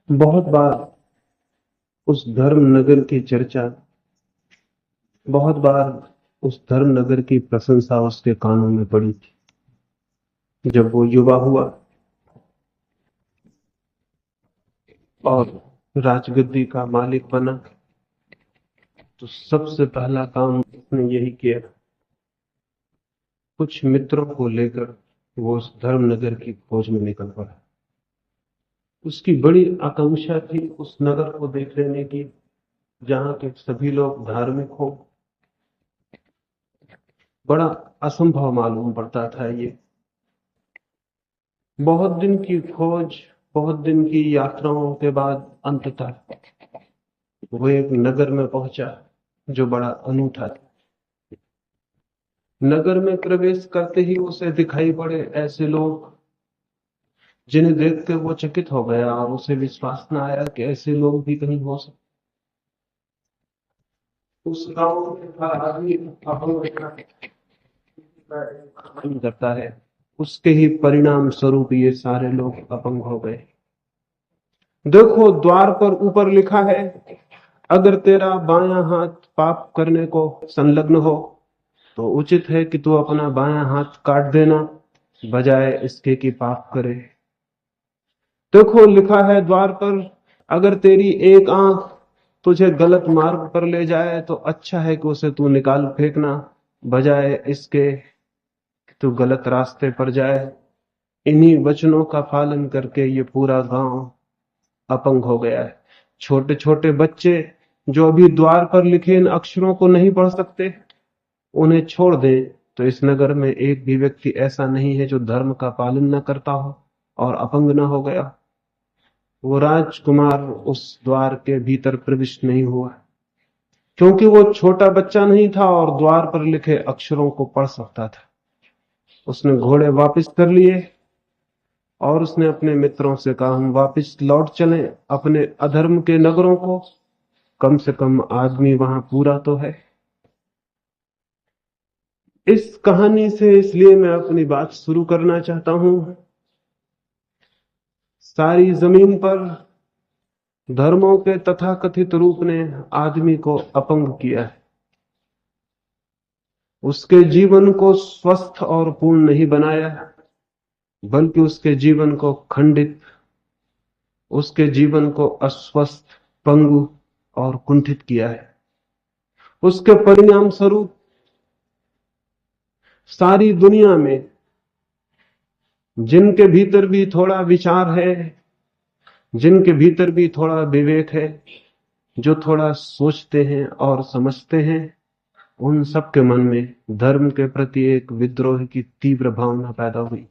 बहुत बार उस धर्म नगर की चर्चा, बहुत बार उस धर्म नगर की प्रशंसा उसके कानों में पड़ी थी। जब वो युवा हुआ और राजगद्दी का मालिक बना, तो सबसे पहला काम उसने यही किया। कुछ मित्रों को लेकर वो उस धर्म नगर की खोज में निकल पड़ा। उसकी बड़ी आकांक्षा थी उस नगर को देख लेने की, जहां के सभी लोग धार्मिक हों। बड़ा असंभव मालूम पड़ता था ये। बहुत दिन की खोज, बहुत दिन की यात्राओं के बाद अंततः वो एक नगर में पहुंचा जो बड़ा अनूठा था। नगर में प्रवेश करते ही उसे दिखाई पड़े ऐसे लोग जिन्हें देख के वो चकित हो गया और उसे विश्वास न आया कि ऐसे लोग भी कहीं हो सकते। उस गांव में हर आदमी अपंग करता है। उसके ही परिणाम स्वरूप ये सारे लोग अपंग हो गए। देखो, द्वार पर ऊपर लिखा है, अगर तेरा बायां हाथ पाप करने को संलग्न हो तो उचित है कि तू अपना बायां हाथ काट देना, बजाय इसके कि पाप करे। देखो, लिखा है द्वार पर, अगर तेरी एक आंख तुझे गलत मार्ग पर ले जाए तो अच्छा है कि उसे तू निकाल फेंकना, बजाय इसके कि तू गलत रास्ते पर जाए। इन्हीं वचनों का पालन करके ये पूरा गांव अपंग हो गया है। छोटे छोटे बच्चे जो अभी द्वार पर लिखे इन अक्षरों को नहीं पढ़ सकते, उन्हें छोड़ दें तो इस नगर में एक भी व्यक्ति ऐसा नहीं है जो धर्म का पालन न करता हो और अपंग न हो गया। वो राजकुमार उस द्वार के भीतर प्रविष्ट नहीं हुआ क्योंकि वो छोटा बच्चा नहीं था और द्वार पर लिखे अक्षरों को पढ़ सकता था। उसने घोड़े वापस कर लिए और उसने अपने मित्रों से कहा, हम वापस लौट चलें अपने अधर्म के नगरों को, कम से कम आदमी वहां पूरा तो है। इस कहानी से इसलिए मैं अपनी बात शुरू करना चाहता हूं। सारी जमीन पर धर्मों के तथाकथित रूप ने आदमी को अपंग किया है। उसके जीवन को स्वस्थ और पूर्ण नहीं बनाया, बल्कि उसके जीवन को खंडित, उसके जीवन को अस्वस्थ, पंगु और कुंठित किया है। उसके परिणाम स्वरूप सारी दुनिया में जिनके भीतर भी थोड़ा विचार है, जिनके भीतर भी थोड़ा विवेक है, जो थोड़ा सोचते हैं और समझते हैं, उन सबके मन में धर्म के प्रति एक विद्रोह की तीव्र भावना पैदा हुई।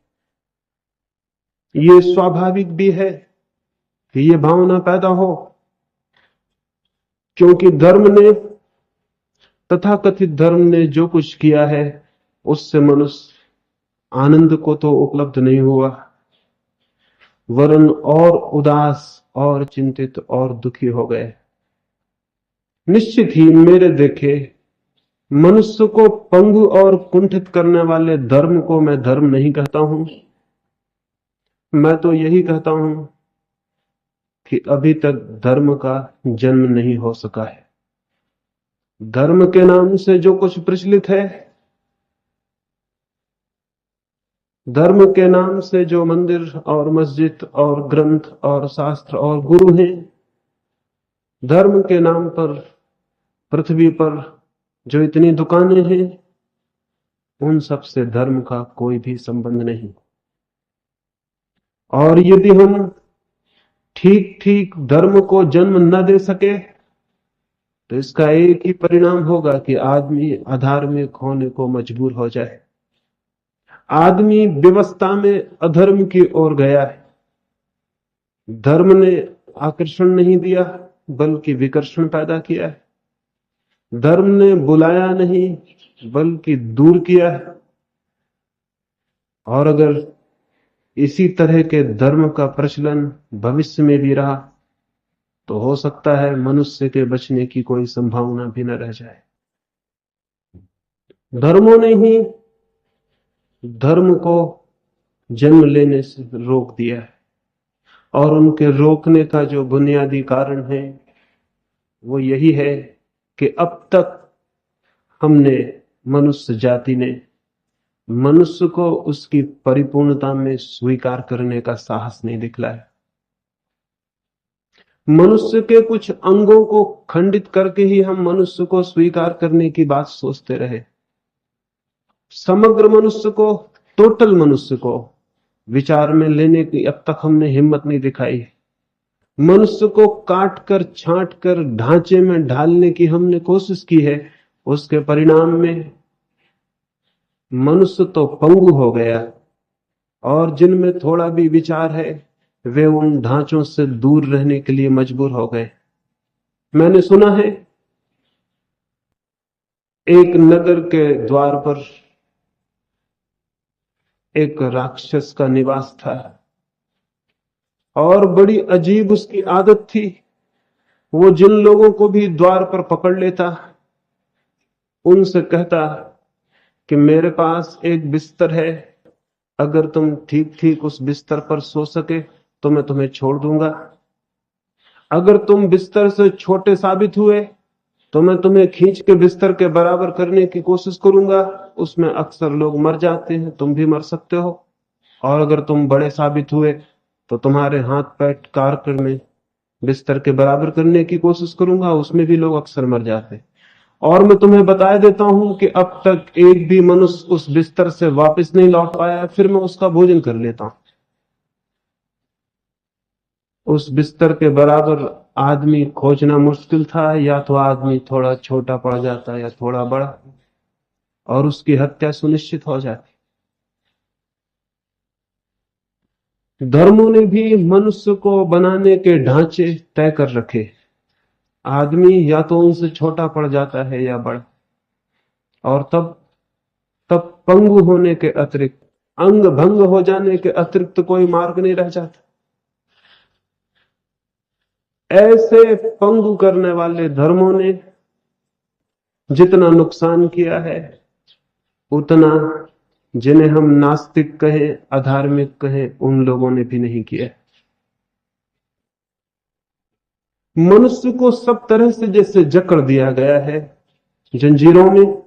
ये स्वाभाविक भी है कि ये भावना पैदा हो, क्योंकि धर्म ने, तथाकथित धर्म ने जो कुछ किया है उससे मनुष्य आनंद को तो उपलब्ध नहीं हुआ, वरन और उदास और चिंतित और दुखी हो गए। निश्चित ही मेरे देखे मनुष्य को पंगु और कुंठित करने वाले धर्म को मैं धर्म नहीं कहता हूं। मैं तो यही कहता हूं कि अभी तक धर्म का जन्म नहीं हो सका है। धर्म के नाम से जो कुछ प्रचलित है, धर्म के नाम से जो मंदिर और मस्जिद और ग्रंथ और शास्त्र और गुरु हैं, धर्म के नाम पर पृथ्वी पर जो इतनी दुकानें हैं, उन सब से धर्म का कोई भी संबंध नहीं। और यदि हम ठीक ठीक धर्म को जन्म न दे सके तो इसका एक ही परिणाम होगा कि आदमी अधार्मिक होने को मजबूर हो जाए। आदमी व्यवस्था में अधर्म की ओर गया है। धर्म ने आकर्षण नहीं दिया, बल्कि विकर्षण पैदा किया है। धर्म ने बुलाया नहीं, बल्कि दूर किया है। और अगर इसी तरह के धर्म का प्रचलन भविष्य में भी रहा तो हो सकता है मनुष्य के बचने की कोई संभावना भी न रह जाए। धर्मों ने ही धर्म को जन्म लेने से रोक दिया है। और उनके रोकने का जो बुनियादी कारण है वो यही है कि अब तक हमने, मनुष्य जाति ने, मनुष्य को उसकी परिपूर्णता में स्वीकार करने का साहस नहीं दिखलाया। मनुष्य के कुछ अंगों को खंडित करके ही हम मनुष्य को स्वीकार करने की बात सोचते रहे। समग्र मनुष्य को, टोटल मनुष्य को विचार में लेने की अब तक हमने हिम्मत नहीं दिखाई। मनुष्य को काट कर, छांट कर ढांचे में ढालने की हमने कोशिश की है। उसके परिणाम में मनुष्य तो पंगु हो गया, और जिनमें थोड़ा भी विचार है वे उन ढांचों से दूर रहने के लिए मजबूर हो गए। मैंने सुना है एक नगर के द्वार पर एक राक्षस का निवास था, और बड़ी अजीब उसकी आदत थी। वो जिन लोगों को भी द्वार पर पकड़ लेता, उनसे कहता कि मेरे पास एक बिस्तर है, अगर तुम ठीक ठीक उस बिस्तर पर सो सके तो मैं तुम्हें छोड़ दूंगा। अगर तुम बिस्तर से छोटे साबित हुए तो मैं तुम्हें खींच के बिस्तर के बराबर करने की कोशिश करूंगा। उसमें अक्सर लोग मर जाते हैं, तुम भी मर सकते हो। और अगर तुम बड़े साबित हुए तो तुम्हारे हाथ पैर काट कर मैं बिस्तर के बराबर करने की कोशिश करूंगा, उसमें भी लोग अक्सर मर जाते हैं। और मैं तुम्हें बता देता हूं कि अब तक एक भी मनुष्य उस बिस्तर से वापस नहीं लौट पाया, फिर मैं उसका भोजन कर लेता हूं। उस बिस्तर के बराबर आदमी खोजना मुश्किल था, या तो आदमी थोड़ा छोटा पड़ जाता या थोड़ा बड़ा, और उसकी हत्या सुनिश्चित हो जाती। धर्मों ने भी मनुष्य को बनाने के ढांचे तय कर रखे। आदमी या तो उनसे छोटा पड़ जाता है या बड़ा, और तब तब पंगु होने के अतिरिक्त, अंग भंग हो जाने के अतिरिक्त कोई मार्ग नहीं रह जाता। ऐसे पंगु करने वाले धर्मों ने जितना नुकसान किया है, उतना जिन्हें हम नास्तिक कहें, अधार्मिक कहें, उन लोगों ने भी नहीं किया। मनुष्य को सब तरह से जैसे जकड़ दिया गया है जंजीरों में।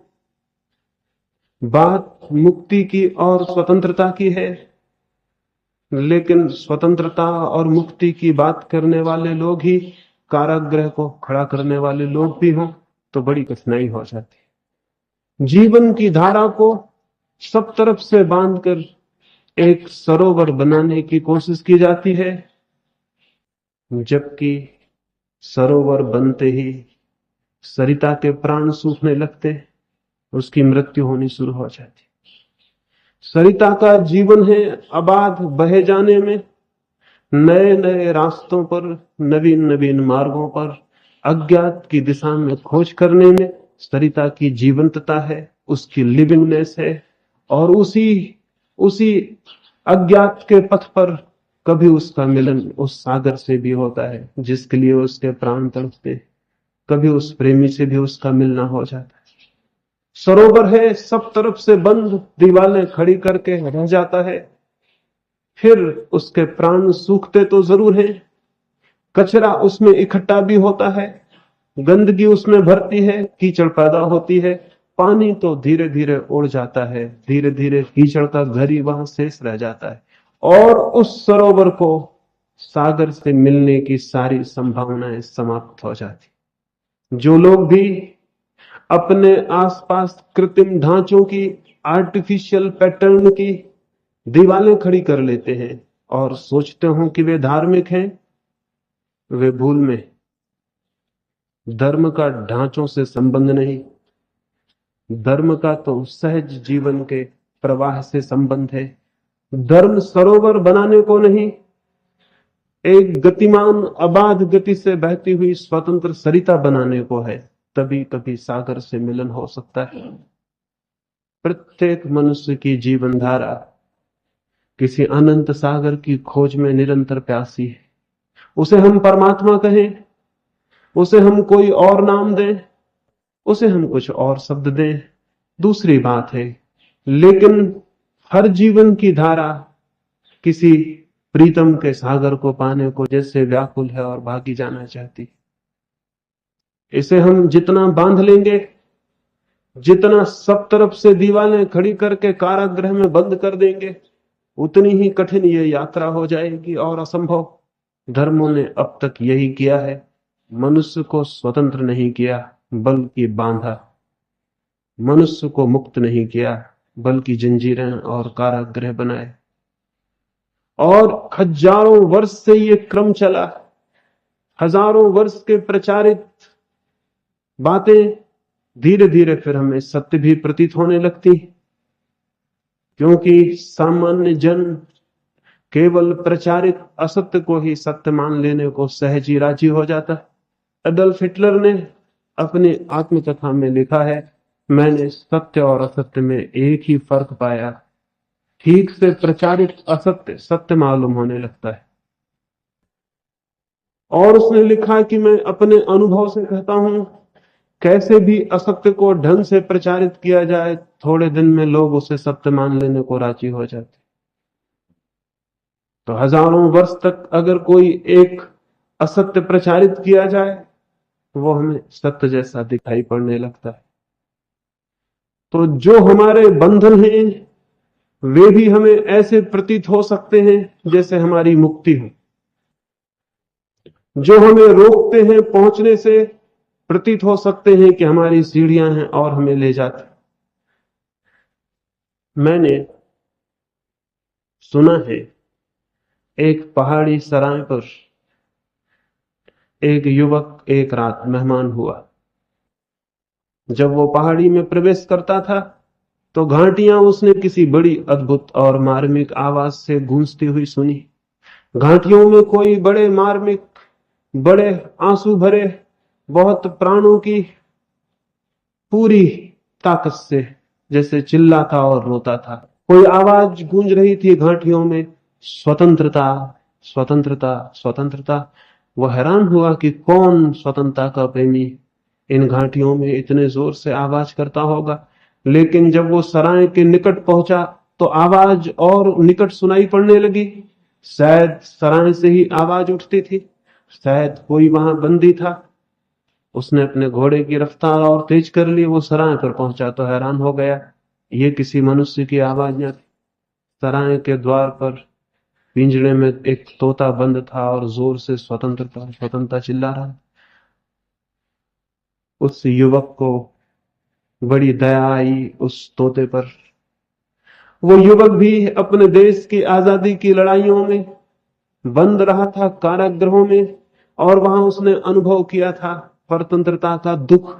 बात मुक्ति की और स्वतंत्रता की है, लेकिन स्वतंत्रता और मुक्ति की बात करने वाले लोग ही कारागृह को खड़ा करने वाले लोग भी हों तो बड़ी कठिनाई हो जाती। जीवन की धारा को सब तरफ से बांधकर एक सरोवर बनाने की कोशिश की जाती है, जबकि सरोवर बनते ही सरिता के प्राण सूखने लगते, उसकी मृत्यु होनी शुरू हो जाती। सरिता का जीवन है अबाध बहे जाने में, नए नए रास्तों पर, नवीन नवीन मार्गों पर, अज्ञात की दिशा में खोज करने में सरिता की जीवंतता है, उसकी लिविंगनेस है। और उसी उसी अज्ञात के पथ पर कभी उसका मिलन उस सागर से भी होता है जिसके लिए उसके प्राण तड़पते, कभी उस प्रेमी से भी उसका मिलना हो जाता है। सरोवर है सब तरफ से बंद, दीवारें खड़ी करके रह जाता है, फिर उसके प्राण सूखते तो जरूर हैं। कचरा उसमें इकट्ठा भी होता है, गंदगी उसमें भरती है, कीचड़ पैदा होती है। पानी तो धीरे धीरे उड़ जाता है, धीरे धीरे कीचड़ का घर ही वहां शेष रह जाता है, और उस सरोवर को सागर से मिलने की सारी संभावनाएं समाप्त हो जाती। जो लोग भी अपने आसपास कृत्रिम ढांचों की, आर्टिफिशियल पैटर्न की दीवारें खड़ी कर लेते हैं और सोचते हो कि वे धार्मिक हैं, वे भूल में। धर्म का ढांचों से संबंध नहीं, धर्म का तो सहज जीवन के प्रवाह से संबंध है। धर्म सरोवर बनाने को नहीं, एक गतिमान अबाध गति से बहती हुई स्वतंत्र सरिता बनाने को है। तभी कभी सागर से मिलन हो सकता है। प्रत्येक मनुष्य की जीवन धारा किसी अनंत सागर की खोज में निरंतर प्यासी है। उसे हम परमात्मा कहें, उसे हम कोई और नाम दें, उसे हम कुछ और शब्द दें, दूसरी बात है, लेकिन हर जीवन की धारा किसी प्रीतम के सागर को पाने को जैसे व्याकुल है और भागी जाना चाहती। इसे हम जितना बांध लेंगे, जितना सब तरफ से दीवारें खड़ी करके कारागृह में बंद कर देंगे, उतनी ही कठिन ये यात्रा हो जाएगी और असंभव। धर्मों ने अब तक यही किया है, मनुष्य को स्वतंत्र नहीं किया बल्कि बांधा, मनुष्य को मुक्त नहीं किया बल्कि जंजीरें और कारागृह बनाए। और हजारों वर्ष से ये क्रम चला। हजारों वर्ष के प्रचारित बातें धीरे धीरे फिर हमें सत्य भी प्रतीत होने लगती, क्योंकि सामान्य जन केवल प्रचारित असत्य को ही सत्य मान लेने को सहज ही राजी हो जाता। एडल्फ हिटलर ने अपनी आत्मकथा में लिखा है, मैंने सत्य और असत्य में एक ही फर्क पाया, ठीक से प्रचारित असत्य सत्य मालूम होने लगता है। और उसने लिखा कि मैं अपने अनुभव से कहता हूं, कैसे भी असत्य को ढंग से प्रचारित किया जाए, थोड़े दिन में लोग उसे सत्य मान लेने को राजी हो जाते। तो हजारों वर्ष तक अगर कोई एक असत्य प्रचारित किया जाए, वो हमें सत्य जैसा दिखाई पड़ने लगता है। तो जो हमारे बंधन हैं, वे भी हमें ऐसे प्रतीत हो सकते हैं जैसे हमारी मुक्ति हो। जो हमें रोकते हैं पहुंचने से, प्रतीत हो सकते हैं कि हमारी सीढ़ियां हैं और हमें ले जाते। मैंने सुना है, एक पहाड़ी सराय पर एक युवक एक रात मेहमान हुआ। जब वो पहाड़ी में प्रवेश करता था तो घाटियां उसने किसी बड़ी अद्भुत और मार्मिक आवाज से गूंजती हुई सुनी। घाटियों में कोई बड़े मार्मिक, बड़े आंसू भरे, बहुत प्राणों की पूरी ताकत से जैसे चिल्लाता और रोता था। कोई आवाज गूंज रही थी घाटियों में, स्वतंत्रता स्वतंत्रता स्वतंत्रता। वह हैरान हुआ कि कौन स्वतंत्रता का प्रेमी इन घाटियों में इतने जोर से आवाज करता होगा। लेकिन जब वो सराय के निकट पहुंचा तो आवाज और निकट सुनाई पड़ने लगी। शायद सराय से ही आवाज उठती थी, शायद कोई वहां बंदी था। उसने अपने घोड़े की रफ्तार और तेज कर ली। वो सराय पर पहुंचा तो हैरान हो गया, ये किसी मनुष्य की आवाज न थी। सराय के द्वार पर पिंजड़े में एक तोता बंद था और जोर से स्वतंत्रता स्वतंत्रता चिल्ला रहा। उस युवक को बड़ी दया आई उस तोते पर। वो युवक भी अपने देश की आजादी की लड़ाइयों में बंद रहा था, कारागृहों में, और वहां उसने अनुभव किया था स्वतंत्रता का दुख।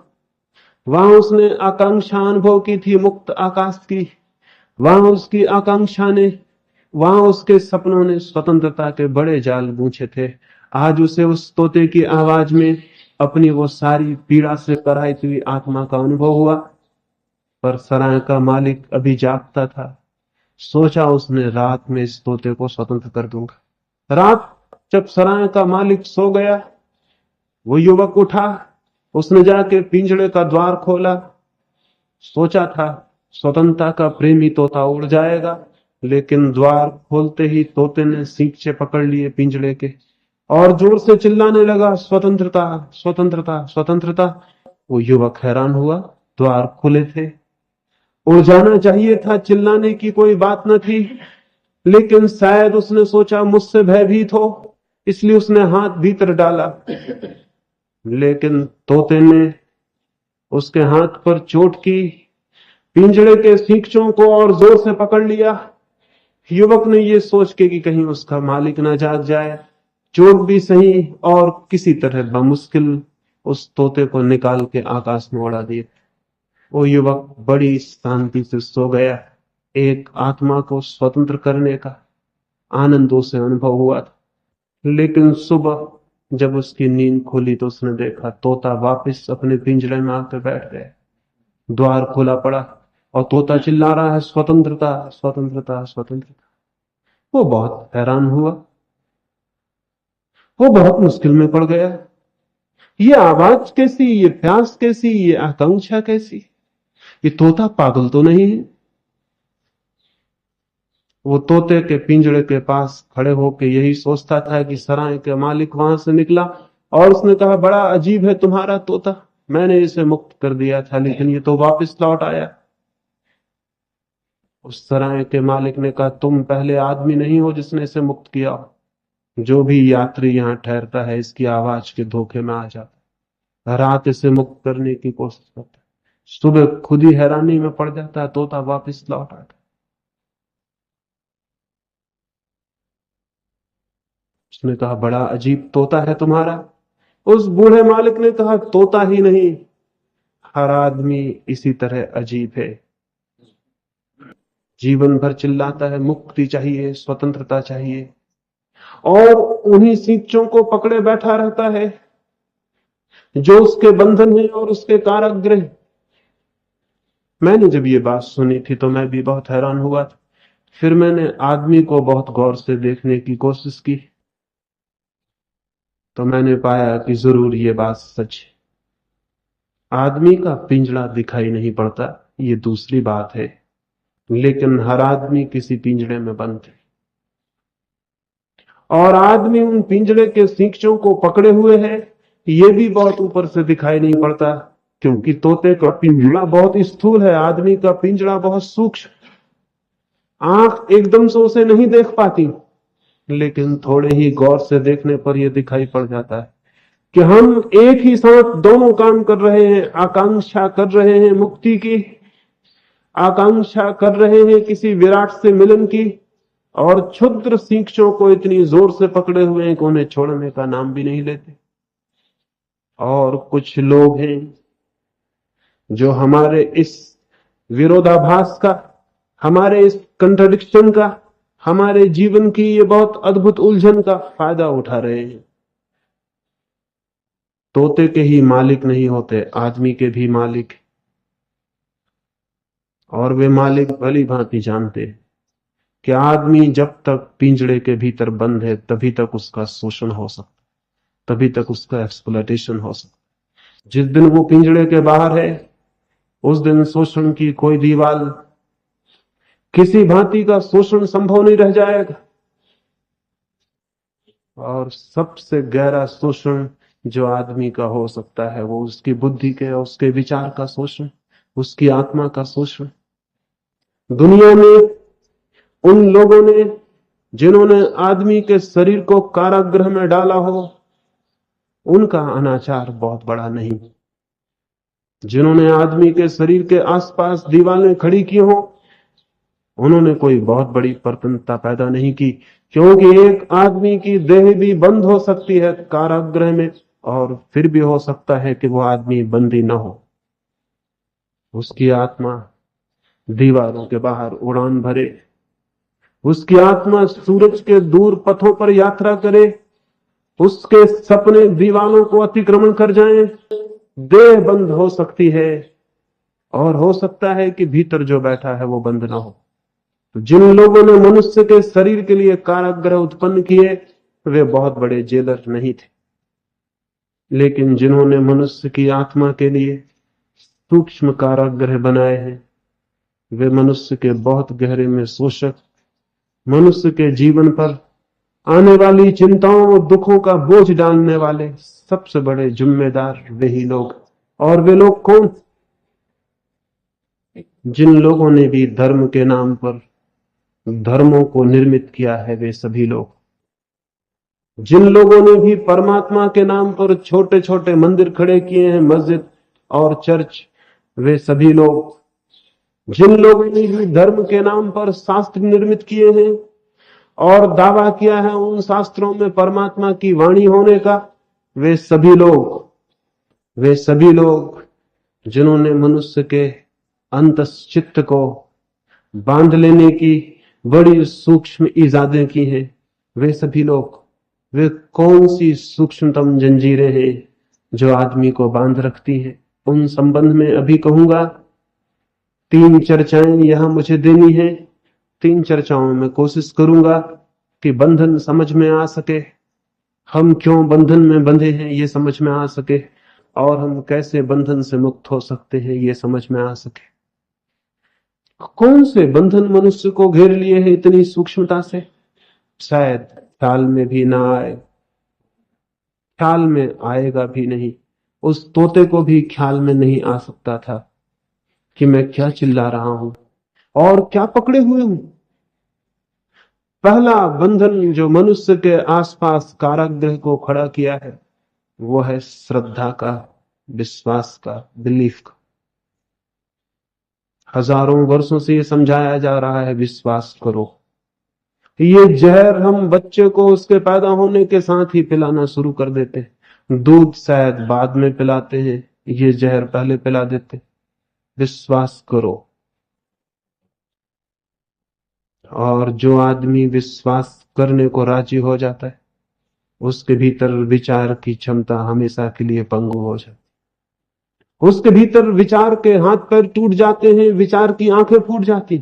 वहां उसने आकांक्षा अनुभव की थी मुक्त आकाश की। वहां उसकी आकांक्षा ने, वहां उसके सपनों ने स्वतंत्रता के बड़े जाल बूझे थे। आज उसे उस तोते की आवाज में अपनी वो सारी पीड़ा से कराई हुई आत्मा का अनुभव हुआ। पर सराय का मालिक अभी जागता था। सोचा उसने, रात में इस तोते को स्वतंत्र कर दूंगा। रात जब सराय का मालिक सो गया, वो युवक उठा। उसने जाके पिंजड़े का द्वार खोला। सोचा था स्वतंत्रता का प्रेमी तोता उड़ जाएगा, लेकिन द्वार खोलते ही तोते ने सींचे पकड़ लिए पिंजड़े के और जोर से चिल्लाने लगा, स्वतंत्रता स्वतंत्रता स्वतंत्रता। वो युवक हैरान हुआ, द्वार खुले थे, उड़ जाना चाहिए था, चिल्लाने की कोई बात न थी। लेकिन शायद उसने सोचा मुझसे भयभीत हो, इसलिए उसने हाथ भीतर डाला। लेकिन तोते ने उसके हाथ पर चोट की, पिंजड़े के सींचों को और जोर से पकड़ लिया। युवक ने ये सोच के कि कहीं उसका मालिक ना जाग जाए, चोट भी सही और किसी तरह बमुश्किल उस तोते को निकाल के आकाश में उड़ा दिया। वो युवक बड़ी शांति से सो गया। एक आत्मा को स्वतंत्र करने का आनंद उसे अनुभव हुआ था। लेकिन सुबह जब उसकी नींद खुली तो उसने देखा तोता वापस अपने पिंजरे में आकर बैठ गया। द्वार खुला पड़ा और तोता चिल्ला रहा है, स्वतंत्रता स्वतंत्रता स्वतंत्रता। वो बहुत हैरान हुआ, वो बहुत मुश्किल में पड़ गया। ये आवाज कैसी, ये प्यास कैसी, ये आकांक्षा कैसी? ये तोता पागल तो नहीं है? वो तोते के पिंजड़े के पास खड़े होकर यही सोचता था कि सराय के मालिक वहां से निकला और उसने कहा, बड़ा अजीब है तुम्हारा तोता, मैंने इसे मुक्त कर दिया था लेकिन ये तो वापस लौट आया। उस सराय के मालिक ने कहा, तुम पहले आदमी नहीं हो जिसने इसे मुक्त किया। जो भी यात्री यहाँ ठहरता है इसकी आवाज के धोखे में आ जाता है, रात इसे मुक्त करने की कोशिश करता है, सुबह खुद ही हैरानी में पड़ जाता है, तोता वापस लौट आता है। उसने कहा, बड़ा अजीब तोता है तुम्हारा। उस बूढ़े मालिक ने कहा, तोता ही नहीं, हर आदमी इसी तरह अजीब है। जीवन भर चिल्लाता है मुक्ति चाहिए, स्वतंत्रता चाहिए, और उन्हीं सींचों को पकड़े बैठा रहता है जो उसके बंधन है और उसके कारागृह। मैंने जब ये बात सुनी थी तो मैं भी बहुत हैरान हुआ था। फिर मैंने आदमी को बहुत गौर से देखने की कोशिश की तो मैंने पाया कि जरूर ये बात सच है। आदमी का पिंजड़ा दिखाई नहीं पड़ता, ये दूसरी बात है, लेकिन हर आदमी किसी पिंजड़े में बंद है, और आदमी उन पिंजड़े के सींचों को पकड़े हुए है, ये भी बहुत ऊपर से दिखाई नहीं पड़ता, क्योंकि तोते का पिंजड़ा बहुत स्थूल है, आदमी का पिंजड़ा बहुत सूक्ष्म, आंख एकदम से उसे नहीं देख पाती, लेकिन थोड़े ही गौर से देखने पर यह दिखाई पड़ जाता है कि हम एक ही साथ दोनों काम कर रहे हैं। आकांक्षा कर रहे हैं मुक्ति की, आकांक्षा कर रहे हैं किसी विराट से मिलन की, और क्षुद्र सींचों को इतनी जोर से पकड़े हुए हैं कि उन्हें छोड़ने का नाम भी नहीं लेते। और कुछ लोग हैं जो हमारे इस विरोधाभास का, हमारे इस कंट्राडिक्शन का, हमारे जीवन की ये बहुत अद्भुत उलझन का फायदा उठा रहे हैं। तोते के ही मालिक नहीं होते, आदमी के भी मालिक, और वे मालिक भली भांति जानते हैं कि आदमी जब तक पिंजड़े के भीतर बंद है तभी तक उसका शोषण हो सकता, तभी तक उसका एक्सप्लॉयटेशन हो सकता। जिस दिन वो पिंजड़े के बाहर है उस दिन शोषण की कोई दीवार, किसी भांति का शोषण संभव नहीं रह जाएगा। और सबसे गहरा शोषण जो आदमी का हो सकता है वो उसकी बुद्धि के, उसके विचार का शोषण, उसकी आत्मा का शोषण। दुनिया में उन लोगों ने जिन्होंने आदमी के शरीर को कारागृह में डाला हो, उनका अनाचार बहुत बड़ा नहीं। जिन्होंने आदमी के शरीर के आसपास दीवारें खड़ी की हो, उन्होंने कोई बहुत बड़ी प्रपन्नता पैदा नहीं की, क्योंकि एक आदमी की देह भी बंद हो सकती है कारागृह में, और फिर भी हो सकता है कि वो आदमी बंदी न हो, उसकी आत्मा दीवारों के बाहर उड़ान भरे, उसकी आत्मा सूरज के दूर पथों पर यात्रा करे, उसके सपने दीवारों को अतिक्रमण कर जाएं, देह बंद हो सकती है, और हो सकता है कि भीतर जो बैठा है वो बंद ना हो। तो जिन लोगों ने मनुष्य के शरीर के लिए कारागृह उत्पन्न किए वे बहुत बड़े जेलर नहीं थे, लेकिन जिन्होंने मनुष्य की आत्मा के लिए सूक्ष्म कारागृह बनाए हैं वे मनुष्य के बहुत गहरे में शोषक, मनुष्य के जीवन पर आने वाली चिंताओं और दुखों का बोझ डालने वाले सबसे बड़े जिम्मेदार वही लोग। और वे लोग कौन? जिन लोगों ने भी धर्म के नाम पर धर्मों को निर्मित किया है वे सभी लोग, जिन लोगों ने भी परमात्मा के नाम पर छोटे छोटे मंदिर खड़े किए हैं, मस्जिद और चर्च, वे सभी लोग, जिन लोगों ने भी धर्म के नाम पर शास्त्र निर्मित किए हैं और दावा किया है उन शास्त्रों में परमात्मा की वाणी होने का, वे सभी लोग, वे सभी लोग जिन्होंने मनुष्य के अंतश्चित्त को बांध लेने की बड़ी सूक्ष्म इजादें की हैं, वे सभी लोग, वे कौन सी सूक्ष्मतम जंजीरें हैं जो आदमी को बांध रखती हैं? उन संबंध में अभी कहूंगा। 3 चर्चाएं यहां मुझे देनी है। 3 चर्चाओं में कोशिश करूंगा कि बंधन समझ में आ सके, हम क्यों बंधन में बंधे हैं ये समझ में आ सके, और हम कैसे बंधन से मुक्त हो सकते हैं ये समझ में आ सके। कौन से बंधन मनुष्य को घेर लिए हैं इतनी सूक्ष्मता से? शायद ख्याल में भी ना आए, ख्याल में आएगा भी नहीं। उस तोते को भी ख्याल में नहीं आ सकता था कि मैं क्या चिल्ला रहा हूं और क्या पकड़े हुए हूं। पहला बंधन जो मनुष्य के आसपास कारागृह को खड़ा किया है वो है श्रद्धा का, विश्वास का, बिलीफ का। हजारों वर्षों से ये समझाया जा रहा है विश्वास करो। ये जहर हम बच्चे को उसके पैदा होने के साथ ही पिलाना शुरू कर देते हैं। दूध शायद बाद में पिलाते हैं, ये जहर पहले पिला देते। विश्वास करो। और जो आदमी विश्वास करने को राजी हो जाता है उसके भीतर विचार की क्षमता हमेशा के लिए पंगु हो जाती। उसके भीतर विचार के हाथ पैर टूट जाते हैं, विचार की आंखें फूट जाती,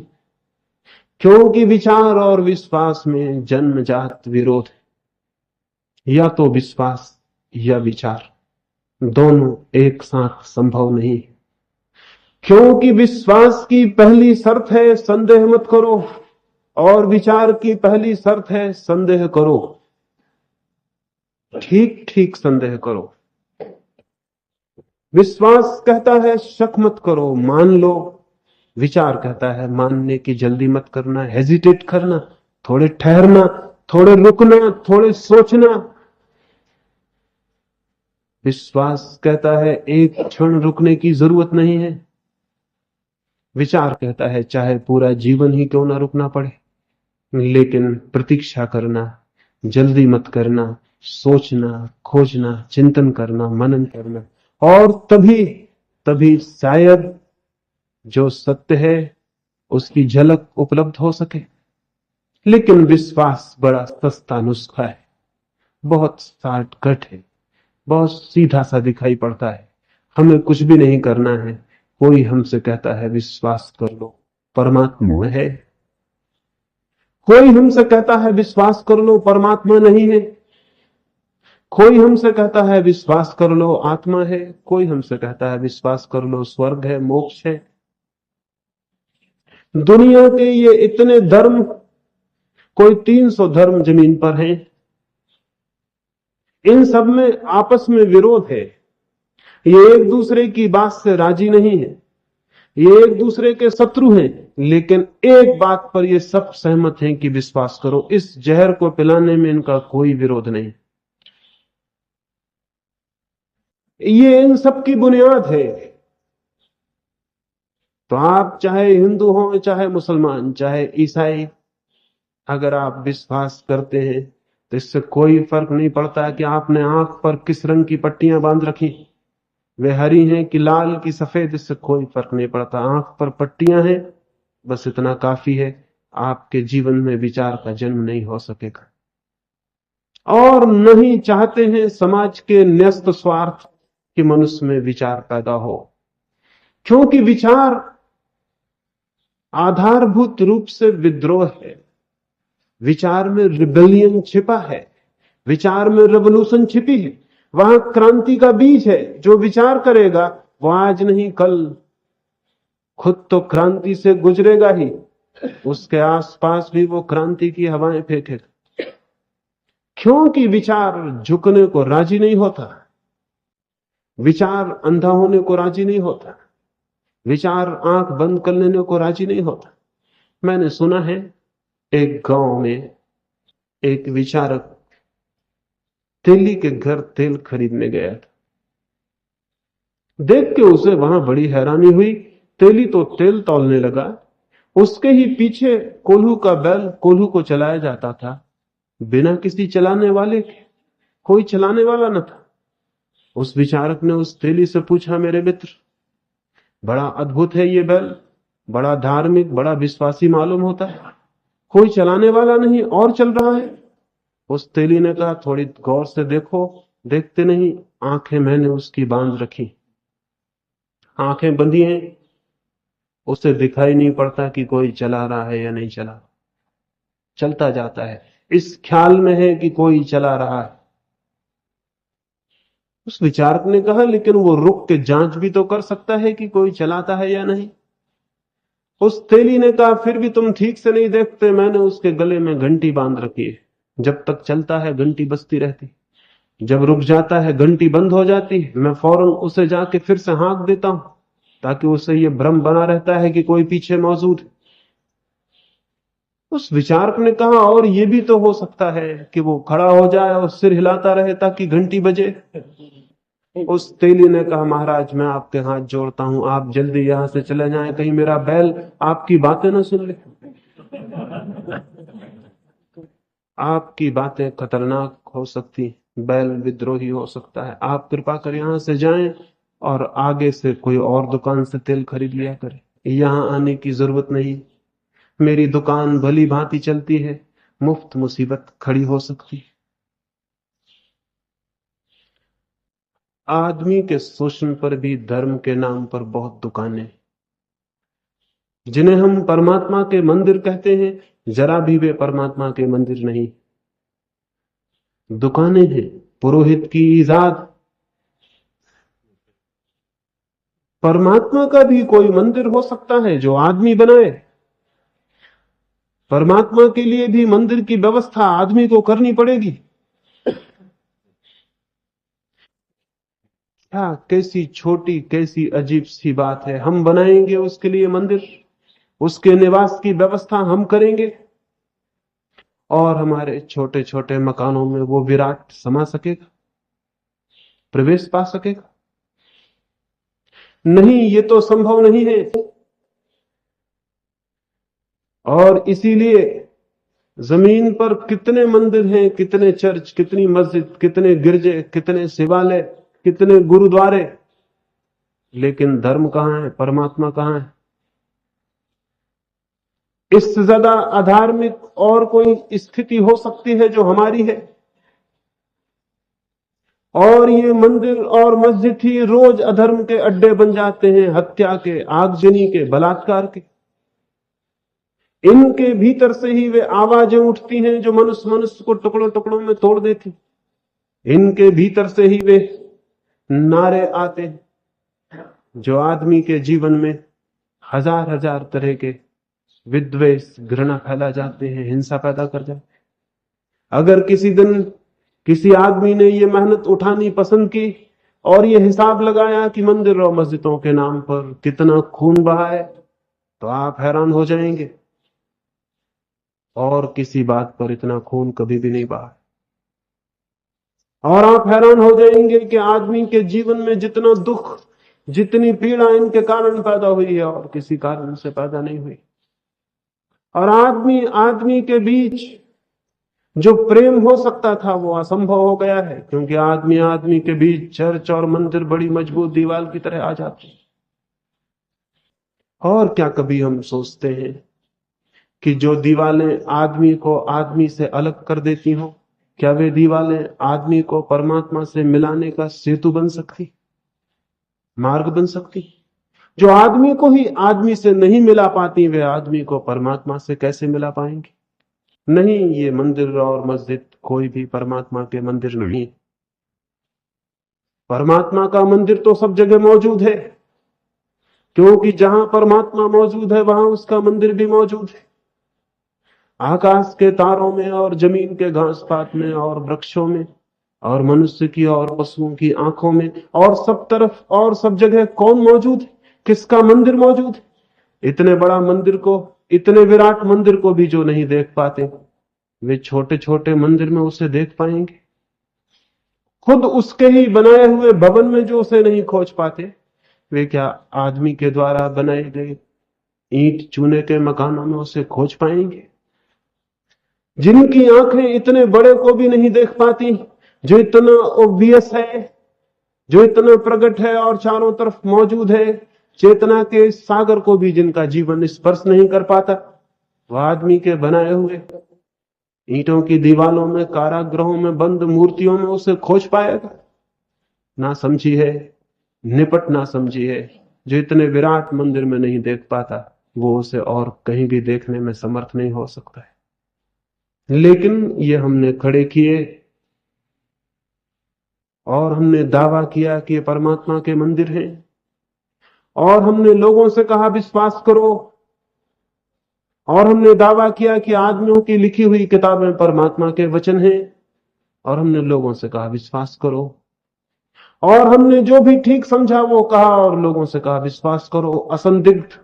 क्योंकि विचार और विश्वास में जन्मजात विरोध है। या तो विश्वास या विचार, दोनों एक साथ संभव नहीं। क्योंकि विश्वास की पहली शर्त है संदेह मत करो, और विचार की पहली शर्त है संदेह करो। ठीक ठीक संदेह करो। विश्वास कहता है शक मत करो, मान लो। विचार कहता है मानने की जल्दी मत करना, हेजिटेट करना, थोड़े ठहरना, थोड़े रुकना, थोड़े सोचना। विश्वास कहता है एक क्षण रुकने की जरूरत नहीं है। विचार कहता है चाहे पूरा जीवन ही क्यों ना रुकना पड़े, लेकिन प्रतीक्षा करना, जल्दी मत करना, सोचना, खोजना, चिंतन करना, मनन करना। और तभी तभी शायद जो सत्य है उसकी झलक उपलब्ध हो सके। लेकिन विश्वास बड़ा सस्ता नुस्खा है, बहुत शॉर्टकट है, बहुत सीधा सा दिखाई पड़ता है। हमें कुछ भी नहीं करना है। कोई हमसे कहता है विश्वास कर लो, परमात्मा है। कोई हमसे कहता है विश्वास कर लो, परमात्मा नहीं है। कोई हमसे कहता है विश्वास कर लो, आत्मा है। कोई हमसे कहता है विश्वास कर लो, स्वर्ग है, मोक्ष है। दुनिया के ये इतने धर्म, कोई 300 धर्म जमीन पर हैं, इन सब में आपस में विरोध है। ये एक दूसरे की बात से राजी नहीं है, ये एक दूसरे के शत्रु हैं। लेकिन एक बात पर ये सब सहमत हैं कि विश्वास करो। इस जहर को पिलाने में इनका कोई विरोध नहीं। ये इन सब की बुनियाद है। तो आप चाहे हिंदू हो, चाहे मुसलमान, चाहे ईसाई, अगर आप विश्वास करते हैं तो इससे कोई फर्क नहीं पड़ता कि आपने आंख पर किस रंग की पट्टियां बांध रखी, वे हरी हैं कि लाल की सफेद, इससे कोई फर्क नहीं पड़ता। आंख पर पट्टियां हैं, बस इतना काफी है। आपके जीवन में विचार का जन्म नहीं हो सकेगा। और नहीं चाहते हैं समाज के न्यस्त स्वार्थ कि मनुष्य में विचार पैदा हो, क्योंकि विचार आधारभूत रूप से विद्रोह है। विचार में रिबेलियन छिपा है, विचार में रेवोल्यूशन छिपी है। वहां क्रांति का बीज है। जो विचार करेगा वो आज नहीं कल खुद तो क्रांति से गुजरेगा ही, उसके आसपास भी वो क्रांति की हवाएं फेंकेगा। क्योंकि विचार झुकने को राजी नहीं होता, विचार अंधा होने को राजी नहीं होता, विचार आंख बंद कर लेने को राजी नहीं होता। मैंने सुना है एक गांव में एक विचारक तेली के घर तेल खरीदने गया था। देख के उसे वहां बड़ी हैरानी हुई। तेली तो तेल तौलने लगा, उसके ही पीछे कोल्हू का बैल कोल्हू को चलाया जाता था, बिना किसी चलाने वाले के। कोई चलाने वाला न था। उस विचारक ने उस तेली से पूछा, मेरे मित्र, बड़ा अद्भुत है ये बैल, बड़ा धार्मिक, बड़ा विश्वासी मालूम होता है, कोई चलाने वाला नहीं और चल रहा है। उस तेली ने कहा, थोड़ी गौर से देखो। देखते नहीं, आंखें मैंने उसकी बांध रखी, आंखें बंधी हैं, उसे दिखाई नहीं पड़ता कि कोई चला रहा है या नहीं चला, चलता जाता है, इस ख्याल में है कि कोई चला रहा है। उस विचारक ने कहा, लेकिन वो रुक के जांच भी तो कर सकता है कि कोई चलाता है या नहीं। उस तेली ने कहा, फिर भी तुम ठीक से नहीं देखते, मैंने उसके गले में घंटी बांध रखी है, जब तक चलता है घंटी बजती रहती, जब रुक जाता है घंटी बंद हो जाती है। मैं फौरन उसे जाके फिर से हाँक देता हूं, ताकि उसे ये भ्रम बना रहता है कि कोई पीछे मौजूद है। उस विचारक ने कहा, और ये भी तो हो सकता है कि वो खड़ा हो जाए और सिर हिलाता रहे ताकि घंटी बजे। उस तेली ने कहा, महाराज मैं आपके हाथ जोड़ता हूं, आप जल्दी यहां से चले जाएं, कहीं मेरा बैल आपकी बातें ना सुन ले। आपकी बातें खतरनाक हो सकती, बैल विद्रोही हो सकता है, आप कृपा कर यहां से जाएं और आगे से कोई और दुकान से तेल खरीद लिया करें, यहां आने की जरूरत नहीं, मेरी दुकान भली भांति चलती है, मुफ्त मुसीबत खड़ी हो सकती। आदमी के शोषण पर भी धर्म के नाम पर बहुत दुकानें, जिन्हें हम परमात्मा के मंदिर कहते हैं, जरा भी वे परमात्मा के मंदिर नहीं, दुकानें हैं, पुरोहित की ईजाद। परमात्मा का भी कोई मंदिर हो सकता है जो आदमी बनाए। परमात्मा के लिए भी मंदिर की व्यवस्था आदमी को करनी पड़ेगी। क्या कैसी छोटी, कैसी अजीब सी बात है, हम बनाएंगे उसके लिए मंदिर, उसके निवास की व्यवस्था हम करेंगे, और हमारे छोटे छोटे मकानों में वो विराट समा सकेगा, प्रवेश पा सकेगा? नहीं, ये तो संभव नहीं है। और इसीलिए जमीन पर कितने मंदिर हैं, कितने चर्च, कितनी मस्जिद, कितने गिरजे, कितने शिवालय, कितने गुरुद्वारे, लेकिन धर्म कहां है, परमात्मा कहां है? इससे ज्यादा अधार्मिक और कोई स्थिति हो सकती है जो हमारी है? और ये मंदिर और मस्जिद ही रोज अधर्म के अड्डे बन जाते हैं, हत्या के, आगजनी के, बलात्कार के। इनके भीतर से ही वे आवाजें उठती हैं जो मनुष्य मनुष्य को टुकड़ों टुकड़ों में तोड़ देती। इनके भीतर से ही वे नारे आते हैं जो आदमी के जीवन में हजार हजार तरह के विद्वेष, घृणा फैला जाते हैं, हिंसा पैदा कर जाते हैं। अगर किसी दिन किसी आदमी ने ये मेहनत उठानी पसंद की और ये हिसाब लगाया कि मंदिर और मस्जिदों के नाम पर कितना खून बहा है, तो आप हैरान हो जाएंगे, और किसी बात पर इतना खून कभी भी नहीं बहा। और आप हैरान हो जाएंगे कि आदमी के जीवन में जितना दुख, जितनी पीड़ा इनके कारण पैदा हुई है और किसी कारण से पैदा नहीं हुई। और आदमी आदमी के बीच जो प्रेम हो सकता था वो असंभव हो गया है, क्योंकि आदमी आदमी के बीच चर्च और मंदिर बड़ी मजबूत दीवार की तरह आ जाते हैं। और क्या कभी हम सोचते हैं कि जो दीवारें आदमी को आदमी से अलग कर देती हो, क्या वे दीवारें आदमी को परमात्मा से मिलाने का सेतु बन सकती, मार्ग बन सकती? जो आदमी को ही आदमी से नहीं मिला पाती, वे आदमी को परमात्मा से कैसे मिला पाएंगे? नहीं, ये मंदिर और मस्जिद कोई भी परमात्मा के मंदिर नहीं। परमात्मा का मंदिर तो सब जगह मौजूद है, क्योंकि जहां परमात्मा मौजूद है वहां उसका मंदिर भी मौजूद है। आकाश के तारों में और जमीन के घास पात में और वृक्षों में और मनुष्य की और पशुओं की आंखों में और सब तरफ और सब जगह कौन मौजूद है? किसका मंदिर मौजूद है? इतने बड़ा मंदिर को, इतने विराट मंदिर को भी जो नहीं देख पाते, वे छोटे छोटे मंदिर में उसे देख पाएंगे? खुद उसके ही बनाए हुए भवन में जो उसे नहीं खोज पाते, वे क्या आदमी के द्वारा बनाए गए ईंट चूने के मकानों में उसे खोज पाएंगे? जिनकी आंखें इतने बड़े को भी नहीं देख पाती, जो इतना ऑब्वियस है, जो इतना प्रकट है और चारों तरफ मौजूद है, चेतना के सागर को भी जिनका जीवन स्पर्श नहीं कर पाता, वह आदमी के बनाए हुए ईंटों की दीवारों में, कारागृहों में बंद मूर्तियों में उसे खोज पाएगा? ना समझी है, निपट ना समझी है। जो इतने विराट मंदिर में नहीं देख पाता, वो उसे और कहीं भी देखने में समर्थ नहीं हो सकता है। लेकिन ये हमने खड़े किए और हमने दावा किया कि ये परमात्मा के मंदिर हैं, और हमने लोगों से कहा विश्वास करो, और हमने दावा किया कि आदमियों की लिखी हुई किताबें परमात्मा के वचन हैं, और हमने लोगों से कहा विश्वास करो। और हमने जो भी ठीक समझा वो कहा, और लोगों से कहा विश्वास करो, असंदिग्ध,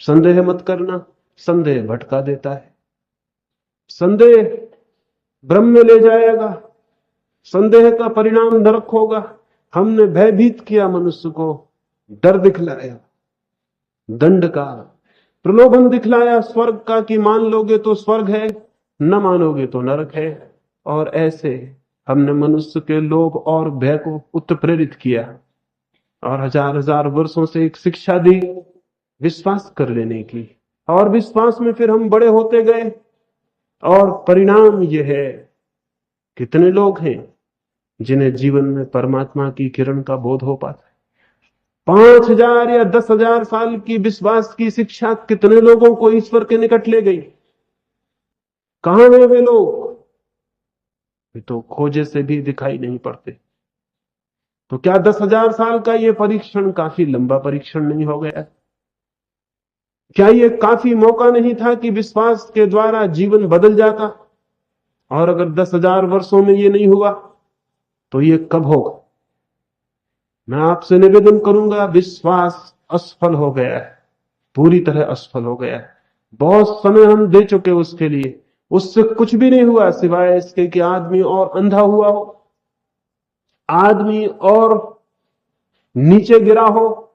संदेह मत करना, संदेह भटका देता है, संदेह भ्रम में ले जाएगा, संदेह का परिणाम नरक होगा। हमने भयभीत किया मनुष्य को, डर दिखलाया, दंड का, प्रलोभन दिखलाया स्वर्ग का कि मान लोगे तो स्वर्ग है, न मानोगे तो नरक है। और ऐसे हमने मनुष्य के लोभ और भय को उत्प्रेरित किया, और हजार हजार वर्षों से एक शिक्षा दी विश्वास कर लेने की। और विश्वास में फिर हम बड़े होते गए, और परिणाम यह है, कितने लोग हैं जिन्हें जीवन में परमात्मा की किरण का बोध हो पाता है। 5,000 या 10,000 साल की विश्वास की शिक्षा कितने लोगों को ईश्वर के निकट ले गई। कहां है वे लोग? वे तो खोजे से भी दिखाई नहीं पड़ते। तो क्या 10,000 साल का ये परीक्षण काफी लंबा परीक्षण नहीं हो गया? क्या ये काफी मौका नहीं था कि विश्वास के द्वारा जीवन बदल जाता? और अगर 10,000 वर्षों में ये नहीं हुआ तो ये कब होगा? मैं आपसे निवेदन करूंगा, विश्वास असफल हो गया है, पूरी तरह असफल हो गया है। बहुत समय हम दे चुके उसके लिए, उससे कुछ भी नहीं हुआ सिवाय इसके कि आदमी और अंधा हुआ हो, आदमी और नीचे गिरा हो,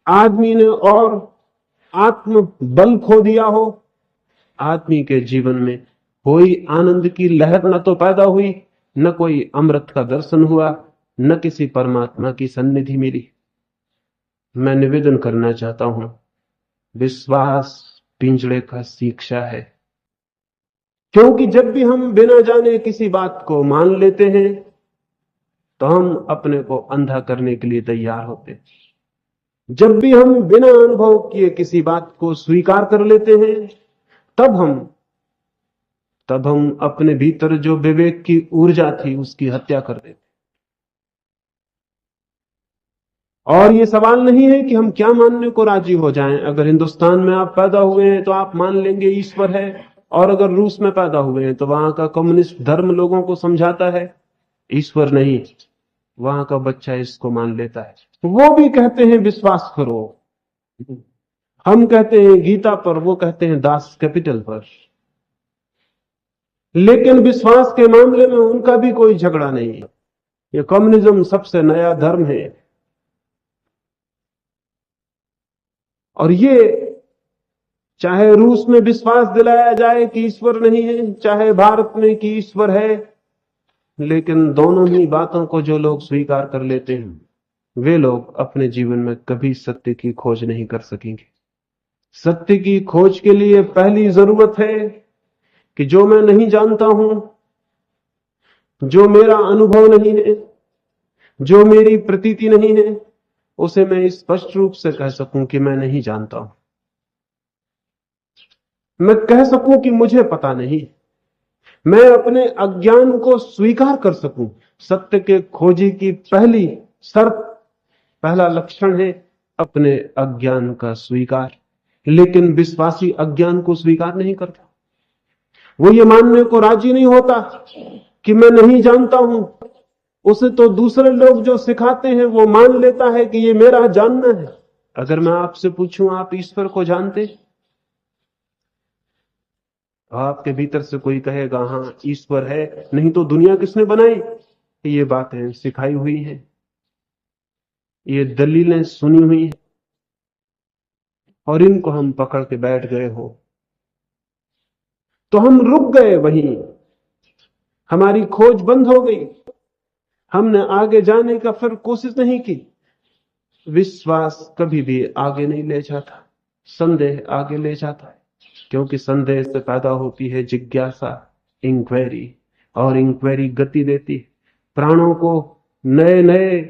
आदमी ने और आत्म बल खो दिया हो। आदमी के जीवन में कोई आनंद की लहर न तो पैदा हुई, न कोई अमृत का दर्शन हुआ, न किसी परमात्मा की सन्निधि मिली। मैं निवेदन करना चाहता हूं, विश्वास पिंजड़े का शिक्षा है। क्योंकि जब भी हम बिना जाने किसी बात को मान लेते हैं तो हम अपने को अंधा करने के लिए तैयार होते हैं। जब भी हम बिना अनुभव किए किसी बात को स्वीकार कर लेते हैं, तब हम अपने भीतर जो विवेक की ऊर्जा थी उसकी हत्या कर देते। और ये सवाल नहीं है कि हम क्या मानने को राजी हो जाएं। अगर हिंदुस्तान में आप पैदा हुए हैं तो आप मान लेंगे ईश्वर है, और अगर रूस में पैदा हुए हैं तो वहां का कम्युनिस्ट धर्म लोगों को समझाता है ईश्वर नहीं, वहां का बच्चा इसको मान लेता है। वो भी कहते हैं विश्वास करो, हम कहते हैं गीता पर, वो कहते हैं दास कैपिटल पर। लेकिन विश्वास के मामले में उनका भी कोई झगड़ा नहीं है। ये कम्युनिज्म सबसे नया धर्म है, और ये चाहे रूस में विश्वास दिलाया जाए कि ईश्वर नहीं है, चाहे भारत में कि ईश्वर है, लेकिन दोनों ही बातों को जो लोग स्वीकार कर लेते हैं वे लोग अपने जीवन में कभी सत्य की खोज नहीं कर सकेंगे। सत्य की खोज के लिए पहली जरूरत है कि जो मैं नहीं जानता हूं, जो मेरा अनुभव नहीं है, जो मेरी प्रतीति नहीं है, उसे मैं स्पष्ट रूप से कह सकूं कि मैं नहीं जानता हूं। मैं कह सकूं कि मुझे पता नहीं। मैं अपने अज्ञान को स्वीकार कर सकूं। सत्य के खोजी की पहली शर्त, पहला लक्षण है अपने अज्ञान का स्वीकार। लेकिन विश्वासी अज्ञान को स्वीकार नहीं करता। वो ये मानने को राजी नहीं होता कि मैं नहीं जानता हूं। उसे तो दूसरे लोग जो सिखाते हैं वो मान लेता है कि ये मेरा जानना है। अगर मैं आपसे पूछूं आप ईश्वर को जानते, तो आपके भीतर से कोई कहेगा हां ईश्वर है, नहीं तो दुनिया किसने बनाई? ये बातें सिखाई हुई हैं, ये दलीलें सुनी हुई हैं, और इनको हम पकड़ के बैठ गए हो तो हम रुक गए वहीं, हमारी खोज बंद हो गई। हमने आगे जाने का फिर कोशिश नहीं की। विश्वास कभी भी आगे नहीं ले जाता, संदेह आगे ले जाता है, क्योंकि संदेह से पैदा होती है जिज्ञासा, इंक्वायरी, और इंक्वायरी गति देती है प्राणों को नए नए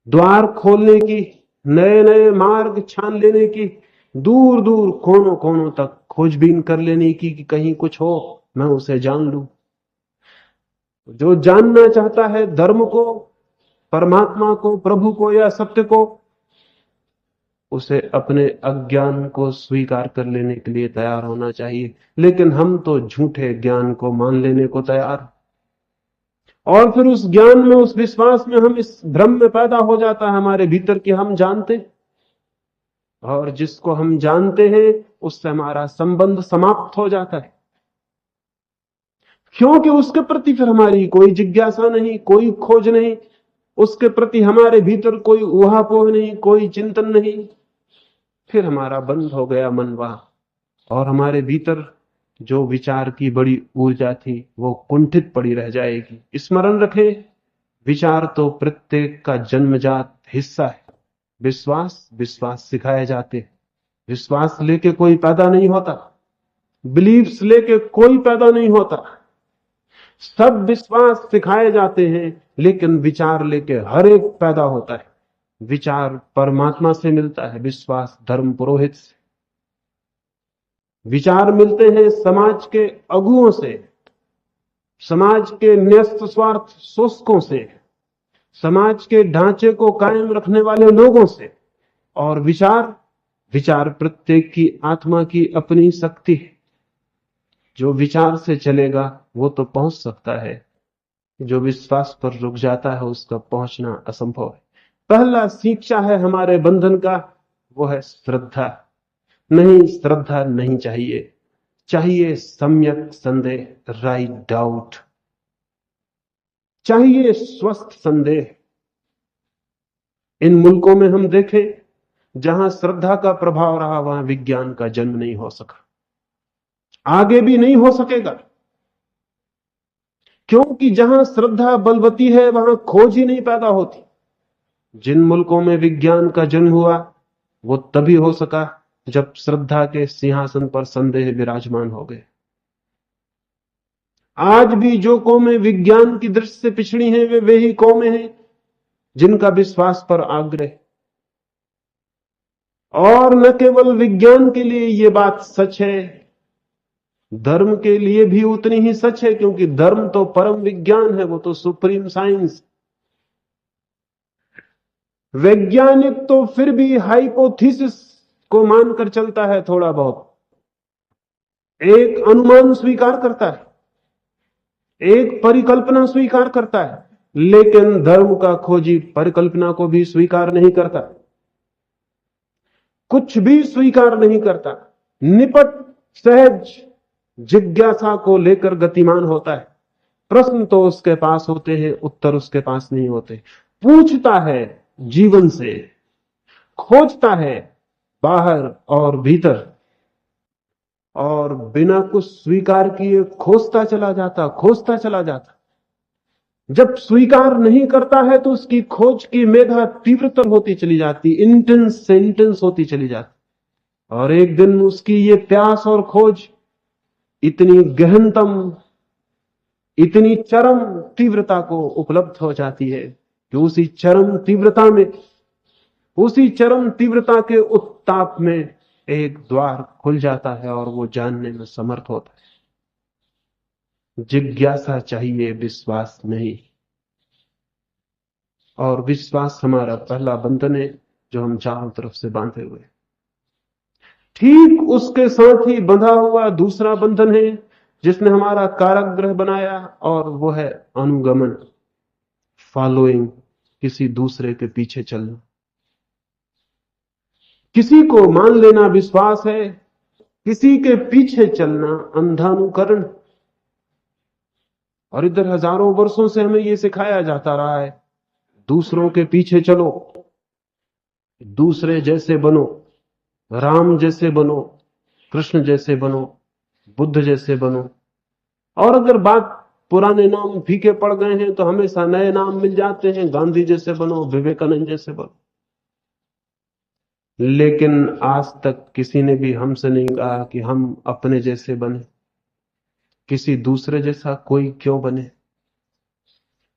द्वार खोलने की, नए नए मार्ग छान लेने की, दूर दूर कोनों कोनों तक खोजबीन कर लेने की कि कहीं कुछ हो मैं उसे जान लूं। जो जानना चाहता है धर्म को, परमात्मा को, प्रभु को या सत्य को, उसे अपने अज्ञान को स्वीकार कर लेने के लिए तैयार होना चाहिए। लेकिन हम तो झूठे ज्ञान को मान लेने को तैयार, और फिर उस ज्ञान में, उस विश्वास में हम इस भ्रम में पैदा हो जाता है हमारे भीतर कि हम जानते हैं, और जिसको हम जानते हैं उससे हमारा संबंध समाप्त हो जाता है, क्योंकि उसके प्रति फिर हमारी कोई जिज्ञासा नहीं, कोई खोज नहीं, उसके प्रति हमारे भीतर कोई ऊहापोह नहीं, कोई चिंतन नहीं। फिर हमारा बंद हो गया मन वहां, और हमारे भीतर जो विचार की बड़ी ऊर्जा थी वो कुंठित पड़ी रह जाएगी। स्मरण रखें, विचार तो प्रत्येक का जन्मजात हिस्सा है। विश्वास विश्वास सिखाए जाते हैं, विश्वास लेके कोई पैदा नहीं होता, बिलीव्स लेके कोई पैदा नहीं होता। सब विश्वास सिखाए जाते हैं, लेकिन विचार लेके हर एक पैदा होता है। विचार परमात्मा से मिलता है, विश्वास धर्म पुरोहित से। विचार मिलते हैं समाज के अगुओं से, समाज के न्यस्त स्वार्थ शोषकों से, समाज के ढांचे को कायम रखने वाले लोगों से। और विचार, विचार प्रत्येक की आत्मा की अपनी शक्ति है। जो विचार से चलेगा वो तो पहुंच सकता है, जो विश्वास पर रुक जाता है उसका पहुंचना असंभव है। पहला शिक्षा है हमारे बंधन का, वो है श्रद्धा। नहीं, श्रद्धा नहीं चाहिए, चाहिए सम्यक संदेह, राइट डाउट, चाहिए स्वस्थ संदेह। इन मुल्कों में हम देखें जहां श्रद्धा का प्रभाव रहा, वहां विज्ञान का जन्म नहीं हो सका, आगे भी नहीं हो सकेगा, क्योंकि जहां श्रद्धा बलवती है वहां खोज ही नहीं पैदा होती। जिन मुल्कों में विज्ञान का जन्म हुआ वो तभी हो सका जब श्रद्धा के सिंहासन पर संदेह विराजमान हो गए। आज भी जो कौमें विज्ञान की दृष्टि से पिछड़ी हैं, वे ही कौमें हैं जिनका विश्वास पर आग्रह। और न केवल विज्ञान के लिए ये बात सच है, धर्म के लिए भी उतनी ही सच है, क्योंकि धर्म तो परम विज्ञान है, वो तो सुप्रीम साइंस। वैज्ञानिक तो फिर भी हाइपोथेसिस को मानकर चलता है, थोड़ा बहुत एक अनुमान स्वीकार करता है, एक परिकल्पना स्वीकार करता है, लेकिन धर्म का खोजी परिकल्पना को भी स्वीकार नहीं करता, कुछ भी स्वीकार नहीं करता। निपट सहज जिज्ञासा को लेकर गतिमान होता है। प्रश्न तो उसके पास होते हैं, उत्तर उसके पास नहीं होते। पूछता है जीवन से, खोजता है बाहर और भीतर, और बिना कुछ स्वीकार किए खोजता चला जाता, खोजता चला जाता। जब स्वीकार नहीं करता है तो उसकी खोज की मेधा तीव्रतर होती चली जाती, इंटेंस से इंटेंस होती चली जाती, और एक दिन उसकी ये प्यास और खोज इतनी गहनतम, इतनी चरम तीव्रता को उपलब्ध हो जाती है कि उसी चरम तीव्रता में, उसी चरम तीव्रता के उत्ताप में एक द्वार खुल जाता है और वो जानने में समर्थ होता है। जिज्ञासा चाहिए, विश्वास नहीं। और विश्वास हमारा पहला बंधन है जो हम चारों तरफ से बांधे हुए। ठीक उसके साथ ही बंधा हुआ दूसरा बंधन है जिसने हमारा कारागृह बनाया, और वो है अनुगमन, फॉलोइंग, किसी दूसरे के पीछे चलना। किसी को मान लेना विश्वास है, किसी के पीछे चलना अंधानुकरण। और इधर हजारों वर्षों से हमें यह सिखाया जाता रहा है, दूसरों के पीछे चलो, दूसरे जैसे बनो, राम जैसे बनो, कृष्ण जैसे बनो, बुद्ध जैसे बनो। और अगर बात पुराने नाम फीके पड़ गए हैं तो हमेशा नए नाम मिल जाते हैं, गांधी जैसे बनो, विवेकानंद जैसे बनो। लेकिन आज तक किसी ने भी हमसे नहीं कहा कि हम अपने जैसे बने, किसी दूसरे जैसा कोई क्यों बने?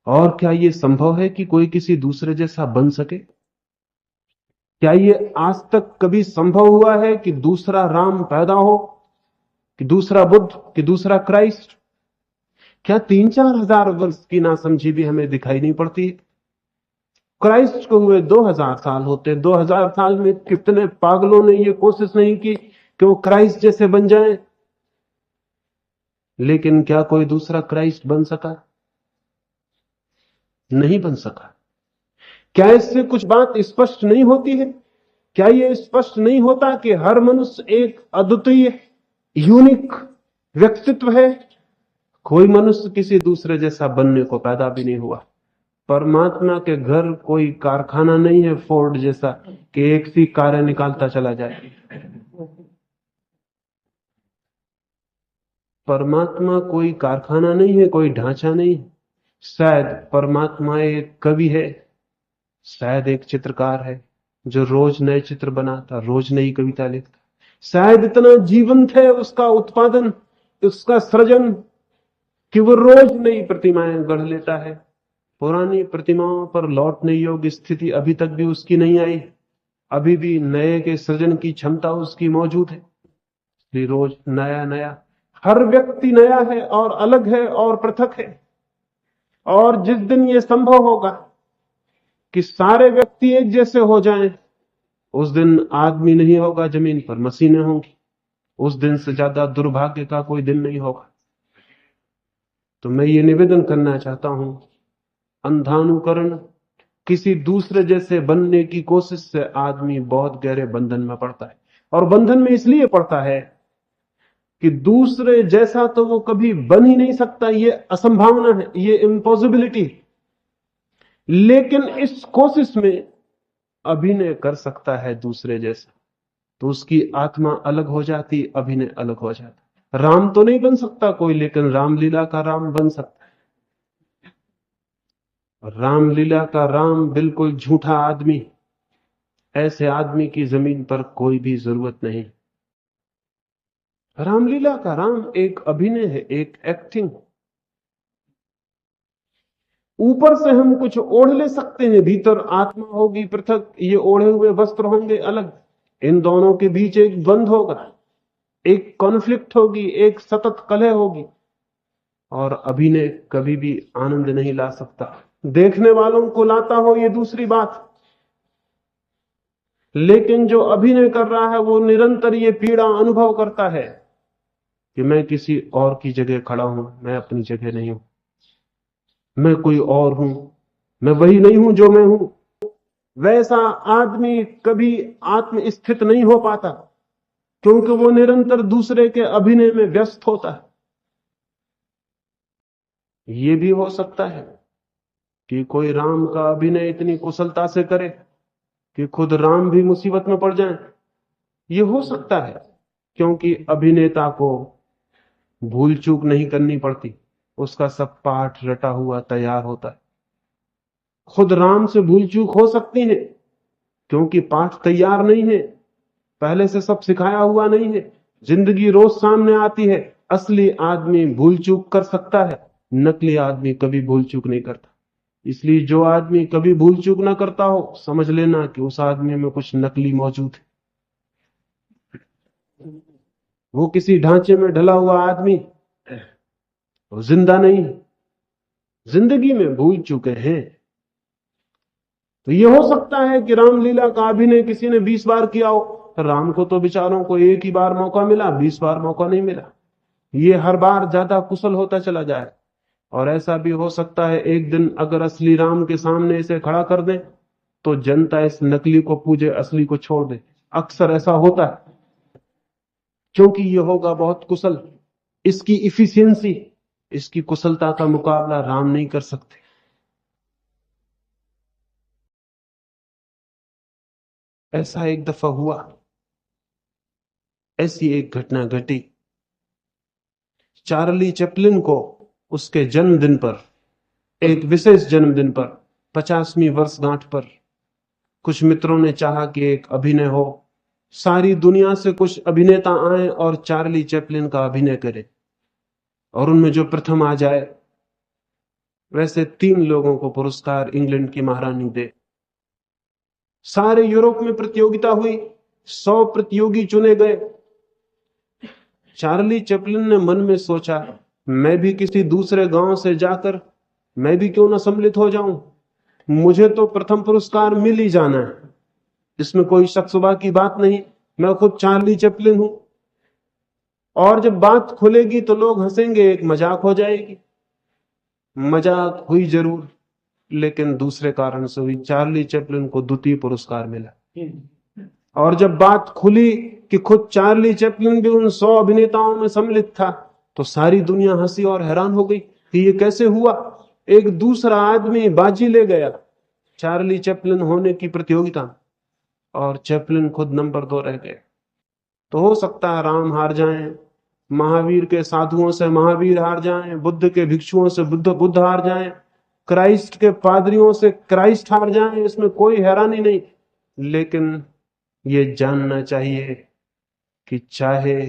और क्या यह संभव है कि कोई किसी दूसरे जैसा बन सके? क्या ये आज तक कभी संभव हुआ है कि दूसरा राम पैदा हो, कि दूसरा बुद्ध, कि दूसरा क्राइस्ट? क्या 3-4 हजार वर्ष की नासमझी भी हमें दिखाई नहीं पड़ती? क्राइस्ट को हुए 2000 साल होते। 2000 साल में कितने पागलों ने ये कोशिश नहीं की कि वो क्राइस्ट जैसे बन जाएं, लेकिन क्या कोई दूसरा क्राइस्ट बन सका? नहीं बन सका। क्या इससे कुछ बात स्पष्ट नहीं होती है? क्या ये स्पष्ट नहीं होता कि हर मनुष्य एक अद्वितीय यूनिक व्यक्तित्व है? कोई मनुष्य किसी दूसरे जैसा बनने को पैदा भी नहीं हुआ। परमात्मा के घर कोई कारखाना नहीं है फोर्ड जैसा कि एक सी कारें निकालता चला जाए। परमात्मा कोई कारखाना नहीं है, कोई ढांचा नहीं है। शायद परमात्मा एक कवि है, शायद एक चित्रकार है जो रोज नए चित्र बनाता, रोज नई कविता लिखता। शायद इतना जीवंत है उसका उत्पादन, उसका सृजन, कि वो रोज नई प्रतिमाएं गढ़ लेता है। पुरानी प्रतिमाओं पर लौटने योग्य स्थिति अभी तक भी उसकी नहीं आई। अभी भी नए के सृजन की क्षमता उसकी मौजूद है। इसलिए रोज नया नया, हर व्यक्ति नया है और अलग है और पृथक है। और जिस दिन ये संभव होगा कि सारे व्यक्ति एक जैसे हो जाएं, उस दिन आदमी नहीं होगा जमीन पर, मशीनें होंगी। उस दिन से ज्यादा दुर्भाग्य का कोई दिन नहीं होगा। तो मैं ये निवेदन करना चाहता हूं, अंधानुकरण, किसी दूसरे जैसे बनने की कोशिश से आदमी बहुत गहरे बंधन में पड़ता है। और बंधन में इसलिए पड़ता है कि दूसरे जैसा तो वो कभी बन ही नहीं सकता, ये असंभावना है, ये इम्पॉसिबिलिटी। लेकिन इस कोशिश में अभिनय कर सकता है दूसरे जैसा, तो उसकी आत्मा अलग हो जाती, अभिनय अलग हो जाता। राम तो नहीं बन सकता कोई, लेकिन रामलीला का राम बन सकता है। रामलीला का राम बिल्कुल झूठा आदमी। ऐसे आदमी की जमीन पर कोई भी जरूरत नहीं। रामलीला का राम एक अभिनय है, एक एक्टिंग। ऊपर से हम कुछ ओढ़ ले सकते हैं, भीतर आत्मा होगी पृथक, ये ओढ़े हुए वस्त्र होंगे अलग। इन दोनों के बीच एक द्वंद होगा, एक कॉन्फ्लिक्ट होगी, एक सतत कलह होगी। और अभिनय कभी भी आनंद नहीं ला सकता। देखने वालों को लाता हो ये दूसरी बात, लेकिन जो अभिनय कर रहा है वो निरंतर ये पीड़ा अनुभव करता है कि मैं किसी और की जगह खड़ा हूं, मैं अपनी जगह नहीं हूं, मैं कोई और हूं, मैं वही नहीं हूं जो मैं हूं। वैसा आदमी कभी आत्म स्थित नहीं हो पाता, क्योंकि वो निरंतर दूसरे के अभिनय में व्यस्त होता है। ये भी हो सकता है कि कोई राम का अभिनय इतनी कुशलता से करे कि खुद राम भी मुसीबत में पड़ जाए। ये हो सकता है, क्योंकि अभिनेता को भूल चूक नहीं करनी पड़ती, उसका सब पाठ रटा हुआ तैयार होता है। खुद राम से भूल चूक हो सकती है, क्योंकि पाठ तैयार नहीं है, पहले से सब सिखाया हुआ नहीं है। जिंदगी रोज सामने आती है। असली आदमी भूल चूक कर सकता है, नकली आदमी कभी भूल चूक नहीं करता। इसलिए जो आदमी कभी भूल चूक ना करता हो, समझ लेना कि उस आदमी में कुछ नकली मौजूद है। वो किसी ढांचे में ढला हुआ आदमी, वो जिंदा नहीं, जिंदगी में भूल चुके हैं। तो ये हो सकता है कि रामलीला का अभिनय किसी ने 20 बार किया हो, राम को तो बेचारों को एक ही बार मौका मिला, 20 बार मौका नहीं मिला। ये हर बार ज्यादा कुशल होता चला जाए। और ऐसा भी हो सकता है एक दिन अगर असली राम के सामने इसे खड़ा कर दें, तो जनता इस नकली को पूजे, असली को छोड़ दे। अक्सर ऐसा होता है, क्योंकि ये होगा बहुत कुशल। इसकी इफिशियंसी, इसकी कुशलता का मुकाबला राम नहीं कर सकते। ऐसा एक दफा हुआ, ऐसी एक घटना घटी। चार्ली चैपलिन को उसके जन्मदिन पर, एक विशेष जन्मदिन पर, 50वीं वर्षगांठ पर, कुछ मित्रों ने चाहा कि एक अभिनय हो, सारी दुनिया से कुछ अभिनेता आए और चार्ली चैपलिन का अभिनय करें, और उनमें जो प्रथम आ जाए वैसे 3 लोगों को पुरस्कार इंग्लैंड की महारानी दे। सारे यूरोप में प्रतियोगिता हुई, 100 प्रतियोगी चुने गए। चार्ली चैपलिन ने मन में सोचा, मैं भी किसी दूसरे गांव से जाकर मैं भी क्यों ना सम्मिलित हो जाऊं। मुझे तो प्रथम पुरस्कार मिल ही जाना है, इसमें कोई शक शुबा की बात नहीं। मैं खुद चार्ली चैपलिन हूं, और जब बात खुलेगी तो लोग हंसेंगे, एक मजाक हो जाएगी। मजाक हुई जरूर, लेकिन दूसरे कारण से हुई। चार्ली चैपलिन को द्वितीय पुरस्कार मिला, और जब बात खुली कि खुद चार्ली चैपलिन भी उन 100 अभिनेताओं में सम्मिलित था, तो सारी दुनिया हंसी और हैरान हो गई कि ये कैसे हुआ। एक दूसरा आदमी बाजी ले गया चार्ली चैपलिन होने की प्रतियोगिता, और चैपलिन खुद नंबर 2 रह गए। तो हो सकता है राम हार जाएं, महावीर के साधुओं से महावीर हार जाएं, बुद्ध के भिक्षुओं से बुद्ध हार जाएं, क्राइस्ट के पादरियों से क्राइस्ट हार जाएं, इसमें कोई हैरानी नहीं। लेकिन ये जानना चाहिए कि चाहे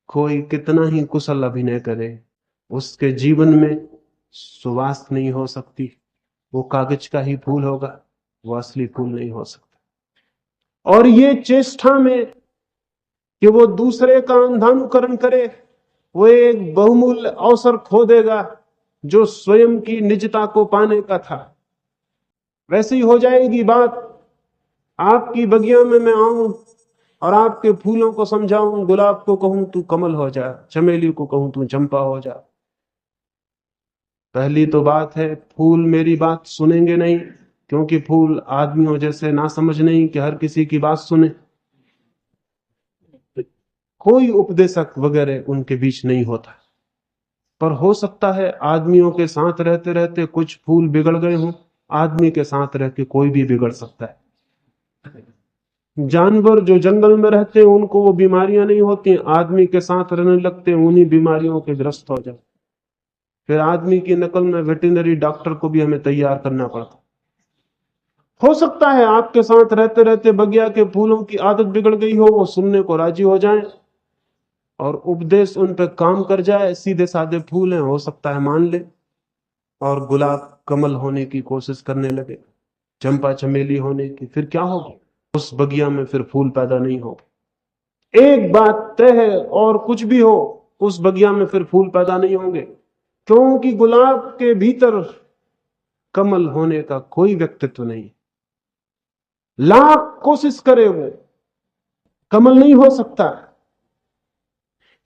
कोई कितना ही कुशल अभिनय करे, उसके जीवन में सुवास नहीं हो सकती। वो कागज का ही फूल होगा, वो असली फूल नहीं हो सकता। और ये चेष्टा में कि वो दूसरे का अंधानुकरण करे, वो एक बहुमूल्य अवसर खो देगा जो स्वयं की निजता को पाने का था। वैसे ही हो जाएगी बात, आपकी बगिया में मैं आऊं और आपके फूलों को समझाऊं, गुलाब को कहूं तू कमल हो जा, चमेली को कहूं तू चंपा हो जा। पहली तो बात है, फूल मेरी बात सुनेंगे नहीं, क्योंकि फूल आदमियों जैसे ना समझ नहीं कि हर किसी की बात सुने। कोई उपदेशक वगैरह उनके बीच नहीं होता। पर हो सकता है आदमियों के साथ रहते रहते कुछ फूल बिगड़ गए हों। आदमी के साथ रह के कोई भी बिगड़ सकता है। जानवर जो जंगल में रहते हैं उनको वो बीमारियां नहीं होती, आदमी के साथ रहने लगते हैं उन्हीं बीमारियों के ग्रस्त हो जाते। फिर आदमी की नकल में वेटरनरी डॉक्टर को भी हमें तैयार करना पड़ता। हो सकता है आपके साथ रहते रहते बगिया के फूलों की आदत बिगड़ गई हो, वो सुनने को राजी हो जाएं और उपदेश उन पे काम कर जाए। सीधे साधे फूल हैं, हो सकता है मान ले, और गुलाब कमल होने की कोशिश करने लगे, चंपा चमेली होने की। फिर क्या होगा? उस बगिया में फिर फूल पैदा नहीं हो। एक बात तय है, और कुछ भी हो उस बगिया में फिर फूल पैदा नहीं होंगे, क्योंकि गुलाब के भीतर कमल होने का कोई व्यक्तित्व नहीं। लाख कोशिश करे वो, कमल नहीं हो सकता।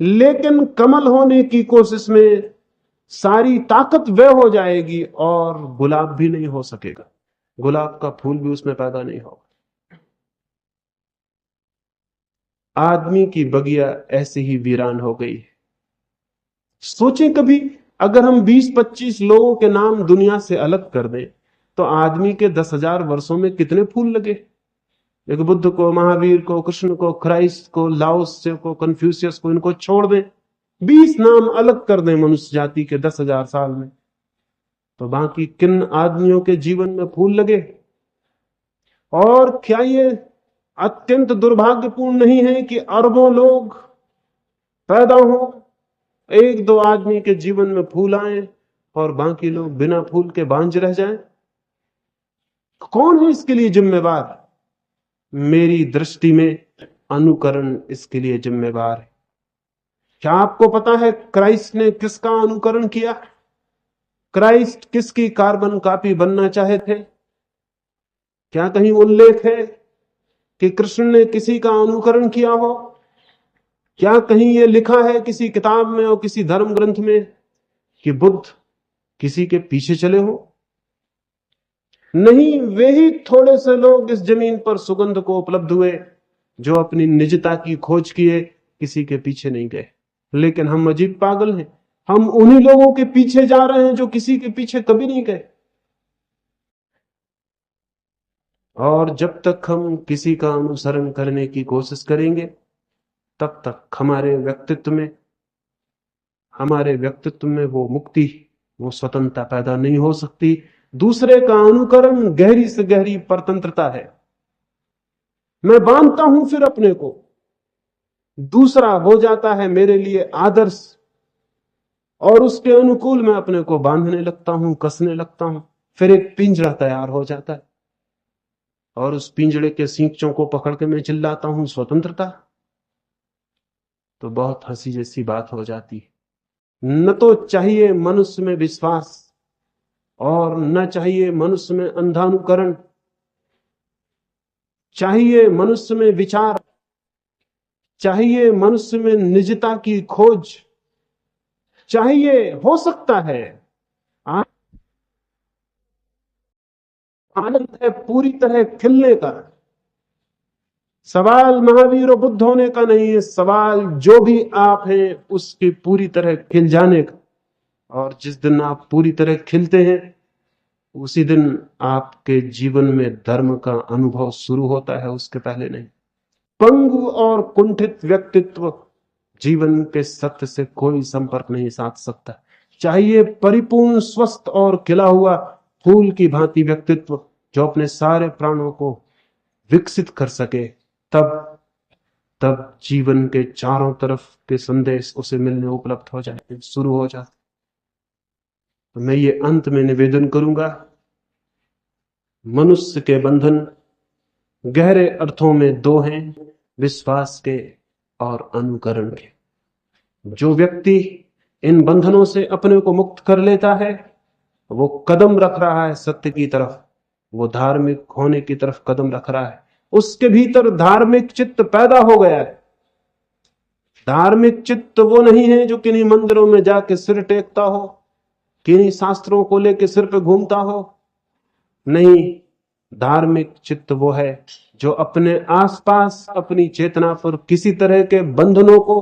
लेकिन कमल होने की कोशिश में सारी ताकत व्यय हो जाएगी और गुलाब भी नहीं हो सकेगा, गुलाब का फूल भी उसमें पैदा नहीं होगा। आदमी की बगिया ऐसे ही वीरान हो गई है। सोचें कभी, अगर हम 20-25 लोगों के नाम दुनिया से अलग कर दें तो आदमी के 10,000 वर्षों में कितने फूल लगे। एक बुद्ध को, महावीर को, कृष्ण को, क्राइस्ट को, लाओत्से को, कन्फ्यूशियस को, इनको छोड़ दें, 20 नाम अलग कर दें मनुष्य जाति के 10,000 साल में, तो बाकी किन आदमियों के जीवन में फूल लगे। और क्या ये अत्यंत दुर्भाग्यपूर्ण नहीं है कि अरबों लोग पैदा हो, एक दो आदमी के जीवन में फूल आए और बाकी लोग बिना फूल के बांझ रह जाएं? कौन है इसके लिए जिम्मेवार? मेरी दृष्टि में अनुकरण इसके लिए जिम्मेवार है। क्या आपको पता है क्राइस्ट ने किसका अनुकरण किया? क्राइस्ट किसकी कार्बन कॉपी बनना चाहे थे? क्या कहीं उल्लेख है कि कृष्ण ने किसी का अनुकरण किया हो? क्या कहीं यह लिखा है किसी किताब में और किसी धर्म ग्रंथ में कि बुद्ध किसी के पीछे चले हो? नहीं, वे ही थोड़े से लोग इस जमीन पर सुगंध को उपलब्ध हुए जो अपनी निजता की खोज किए, किसी के पीछे नहीं गए। लेकिन हम अजीब पागल हैं, हम उन्हीं लोगों के पीछे जा रहे हैं जो किसी के पीछे कभी नहीं गए। और जब तक हम किसी का अनुसरण करने की कोशिश करेंगे तब तक हमारे व्यक्तित्व में वो मुक्ति, वो स्वतंत्रता पैदा नहीं हो सकती। दूसरे का अनुकरण गहरी से गहरी परतंत्रता है। मैं बांधता हूं फिर अपने को, दूसरा हो जाता है मेरे लिए आदर्श, और उसके अनुकूल मैं अपने को बांधने लगता हूं, कसने लगता हूं। फिर एक पिंजरा तैयार हो जाता है और उस पिंजरे के सींचों को पकड़ के मैं चिल्लाता हूं स्वतंत्रता। तो बहुत हंसी जैसी बात हो जाती है। न तो चाहिए मनुष्य में विश्वास और न चाहिए मनुष्य में अंधानुकरण, चाहिए मनुष्य में विचार, चाहिए मनुष्य में निजता की खोज, चाहिए, हो सकता है आनंद है पूरी तरह खिलने का। सवाल महावीर और बुद्ध होने का नहीं है, सवाल जो भी आप हैं उसकी पूरी तरह खिल जाने का। और जिस दिन आप पूरी तरह खिलते हैं उसी दिन आपके जीवन में धर्म का अनुभव शुरू होता है, उसके पहले नहीं। पंगु और कुंठित व्यक्तित्व जीवन के सत्य से कोई संपर्क नहीं साध सकता। चाहिए परिपूर्ण, स्वस्थ और खिला हुआ फूल की भांति व्यक्तित्व जो अपने सारे प्राणों को विकसित कर सके, तब तब जीवन के चारों तरफ के संदेश उसे मिलने उपलब्ध हो जाते, शुरू हो जाते। तो मैं ये अंत में निवेदन करूंगा, मनुष्य के बंधन गहरे अर्थों में दो हैं, विश्वास के और अनुकरण के। जो व्यक्ति इन बंधनों से अपने को मुक्त कर लेता है वो कदम रख रहा है सत्य की तरफ, वो धार्मिक होने की तरफ कदम रख रहा है। उसके भीतर धार्मिक चित्त पैदा हो गया है। धार्मिक चित्त वो नहीं है जो किन्हीं मंदिरों में जाके सिर टेकता हो, किन्हीं शास्त्रों को लेके सिर पे घूमता हो। नहीं, धार्मिक चित्त वो है जो अपने आसपास अपनी चेतना पर किसी तरह के बंधनों को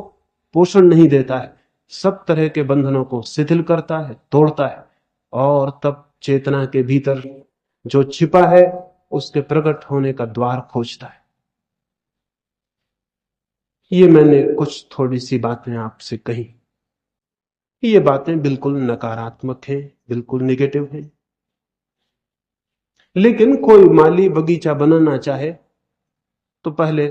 पोषण नहीं देता है, सब तरह के बंधनों को शिथिल करता है, तोड़ता है, और तब चेतना के भीतर जो छिपा है उसके प्रकट होने का द्वार खोजता है। ये मैंने कुछ थोड़ी सी बातें आपसे कही। ये बातें बिल्कुल नकारात्मक हैं, बिल्कुल नेगेटिव हैं। लेकिन कोई माली बगीचा बनाना चाहे तो पहले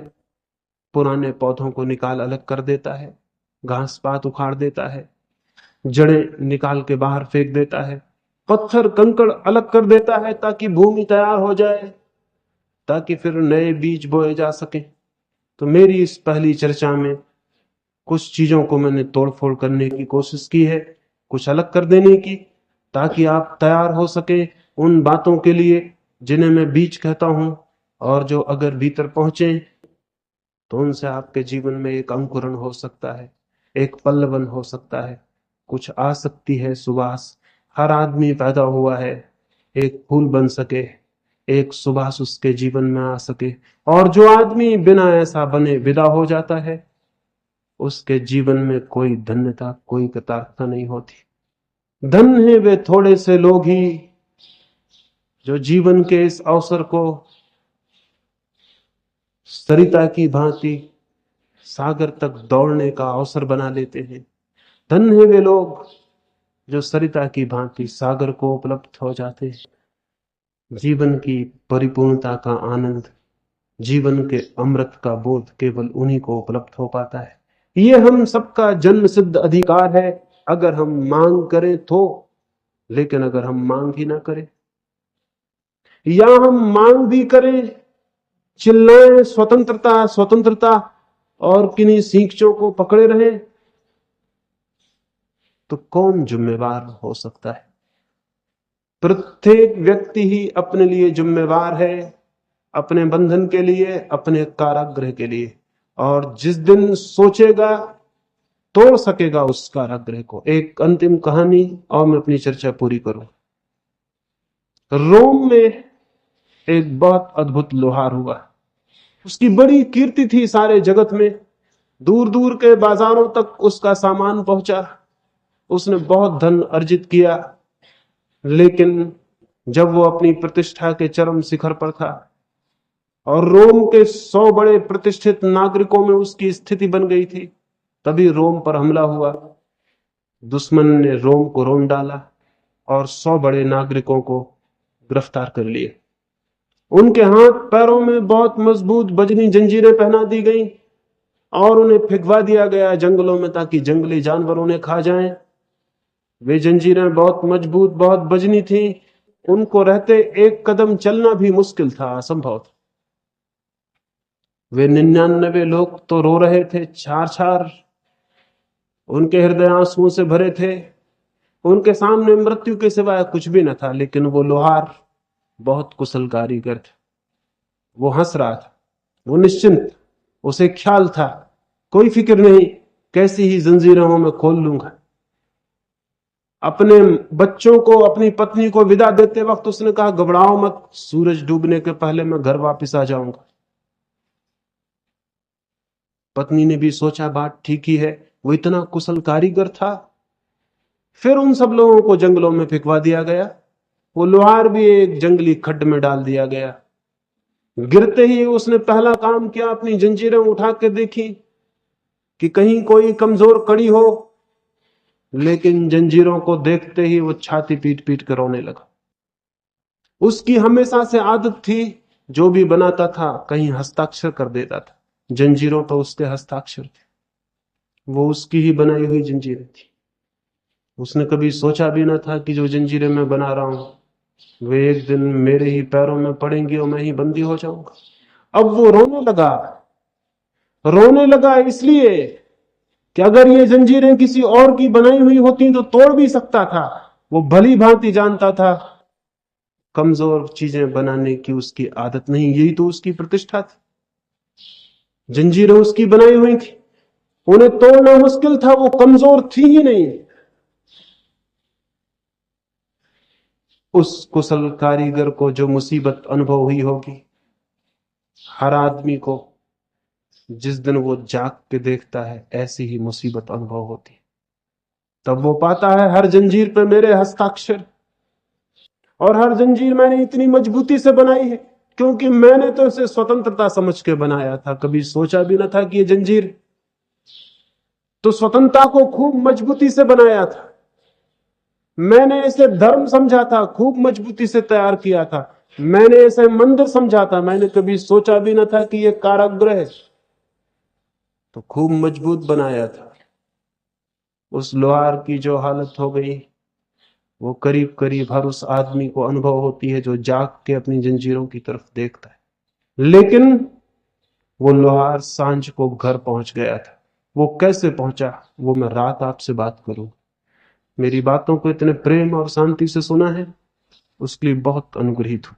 पुराने पौधों को निकाल अलग कर देता है, घास पात उखाड़ देता है, जड़ें निकाल के बाहर फेंक देता है, पत्थर कंकड़ अलग कर देता है ताकि भूमि तैयार हो जाए, ताकि फिर नए बीज बोए जा सके। तो मेरी इस पहली चर्चा में कुछ चीजों को मैंने तोड़फोड़ करने की कोशिश की है, कुछ अलग कर देने की, ताकि आप तैयार हो सके उन बातों के लिए जिन्हें मैं बीज कहता हूं, और जो अगर भीतर पहुंचे तो उनसे आपके जीवन में एक अंकुरण हो सकता है, एक पल्लवन हो सकता है, कुछ आ सकती है सुवास। हर आदमी पैदा हुआ है एक फूल बन सके, एक सुवास उसके जीवन में आ सके। और जो आदमी बिना ऐसा बने विदा हो जाता है उसके जीवन में कोई धन्यता, कोई कृतार्थता नहीं होती। धन है वे थोड़े से लोग ही जो जीवन के इस अवसर को सरिता की भांति सागर तक दौड़ने का अवसर बना लेते हैं। धन है वे लोग जो सरिता की भांति सागर को उपलब्ध हो जाते हैं। जीवन की परिपूर्णता का आनंद, जीवन के अमृत का बोध केवल उन्हीं को उपलब्ध हो पाता है। ये हम सबका जन्म सिद्ध अधिकार है अगर हम मांग करें तो। लेकिन अगर हम मांग ही ना करें या हम मांग भी करें, चिल्लाएं स्वतंत्रता स्वतंत्रता और किन्हीं सींचों को पकड़े रहे, तो कौन जिम्मेवार हो सकता है? प्रत्येक व्यक्ति ही अपने लिए जिम्मेवार है, अपने बंधन के लिए, अपने कारागृह के लिए। और जिस दिन सोचेगा तोड़ सकेगा उस कारागृह को। एक अंतिम कहानी और मैं अपनी चर्चा पूरी करूं। रोम में एक बहुत अद्भुत लोहार हुआ, उसकी बड़ी कीर्ति थी सारे जगत में, दूर दूर के बाजारों तक उसका सामान पहुंचा, उसने बहुत धन अर्जित किया। लेकिन जब वो अपनी प्रतिष्ठा के चरम शिखर पर था और रोम के 100 बड़े प्रतिष्ठित नागरिकों में उसकी स्थिति बन गई थी, तभी रोम पर हमला हुआ। दुश्मन ने रोम को रोन डाला और 100 बड़े नागरिकों को गिरफ्तार कर लिए। उनके हाथ पैरों में बहुत मजबूत बजनी जंजीरें पहना दी गई और उन्हें फिगवा दिया गया जंगलों में ताकि जंगली जानवर उन्हें खा जाएं। वे जंजीरें बहुत मजबूत, बहुत बजनी थी, उनको रहते एक कदम चलना भी मुश्किल था, असंभव था। वे 99 लोग तो रो रहे थे छार छार, उनके हृदय आंसुओं से भरे थे। उनके सामने मृत्यु के सिवाय कुछ भी न था, लेकिन वो लोहार बहुत कुशल कारीगर थे। वो हंस रहा था, वो निश्चिंत, उसे ख्याल था, कोई फिक्र नहीं, कैसी ही जंजीरों में खोल लूंगा। अपने बच्चों को, अपनी पत्नी को विदा देते वक्त उसने कहा, घबराओ मत, सूरज डूबने के पहले मैं घर वापस आ जाऊंगा। पत्नी ने भी सोचा बात ठीक ही है, वो इतना कुशल कारीगर था। फिर उन सब लोगों को जंगलों में फेंकवा दिया गया। वो लोहार भी एक जंगली खड्ड में डाल दिया गया। गिरते ही उसने पहला काम किया, अपनी जंजीरें उठा के देखी कि कहीं कोई कमजोर कड़ी हो, लेकिन जंजीरों को देखते ही वो छाती पीट पीट कर रोने लगा। उसकी हमेशा से आदत थी, जो भी बनाता था कहीं हस्ताक्षर कर देता था। जंजीरों पर उसके हस्ताक्षर थे, वो उसकी ही बनाई हुई जंजीरें थी। उसने कभी सोचा भी ना था कि जो जंजीरें मैं बना रहा हूं वे एक दिन मेरे ही पैरों में पड़ेंगी और मैं ही बंदी हो जाऊंगा। अब वो रोने लगा इसलिए कि अगर ये जंजीरें किसी और की बनाई हुई होती तो तोड़ भी सकता था। वो भली भांति जानता था कमजोर चीजें बनाने की उसकी आदत नहीं, यही तो उसकी प्रतिष्ठा थी। जंजीरें उसकी बनाई हुई थी, उन्हें तोड़ना मुश्किल था, वो कमजोर थी ही नहीं। उस कुशल कारीगर को जो मुसीबत अनुभव हुई होगी, हर आदमी को जिस दिन वो जाग के देखता है ऐसी ही मुसीबत अनुभव होती है। तब वो पाता है हर जंजीर पे मेरे हस्ताक्षर, और हर जंजीर मैंने इतनी मजबूती से बनाई है क्योंकि मैंने तो इसे स्वतंत्रता समझ के बनाया था। कभी सोचा भी ना था कि ये जंजीर, तो स्वतंत्रता को खूब मजबूती से बनाया था। मैंने इसे धर्म समझा था, खूब मजबूती से तैयार किया था। मैंने इसे मंदिर समझा था, मैंने कभी सोचा भी ना था कि यह कारागृह है, तो खूब मजबूत बनाया था। उस लोहार की जो हालत हो गई, वो करीब करीब हर उस आदमी को अनुभव होती है जो जाग के अपनी जंजीरों की तरफ देखता है। लेकिन वो लोहार सांझ को घर पहुंच गया था। वो कैसे पहुंचा, वो मैं रात आपसे बात करूं। मेरी बातों को इतने प्रेम और शांति से सुना है, उसके लिए बहुत अनुग्रहित हूं।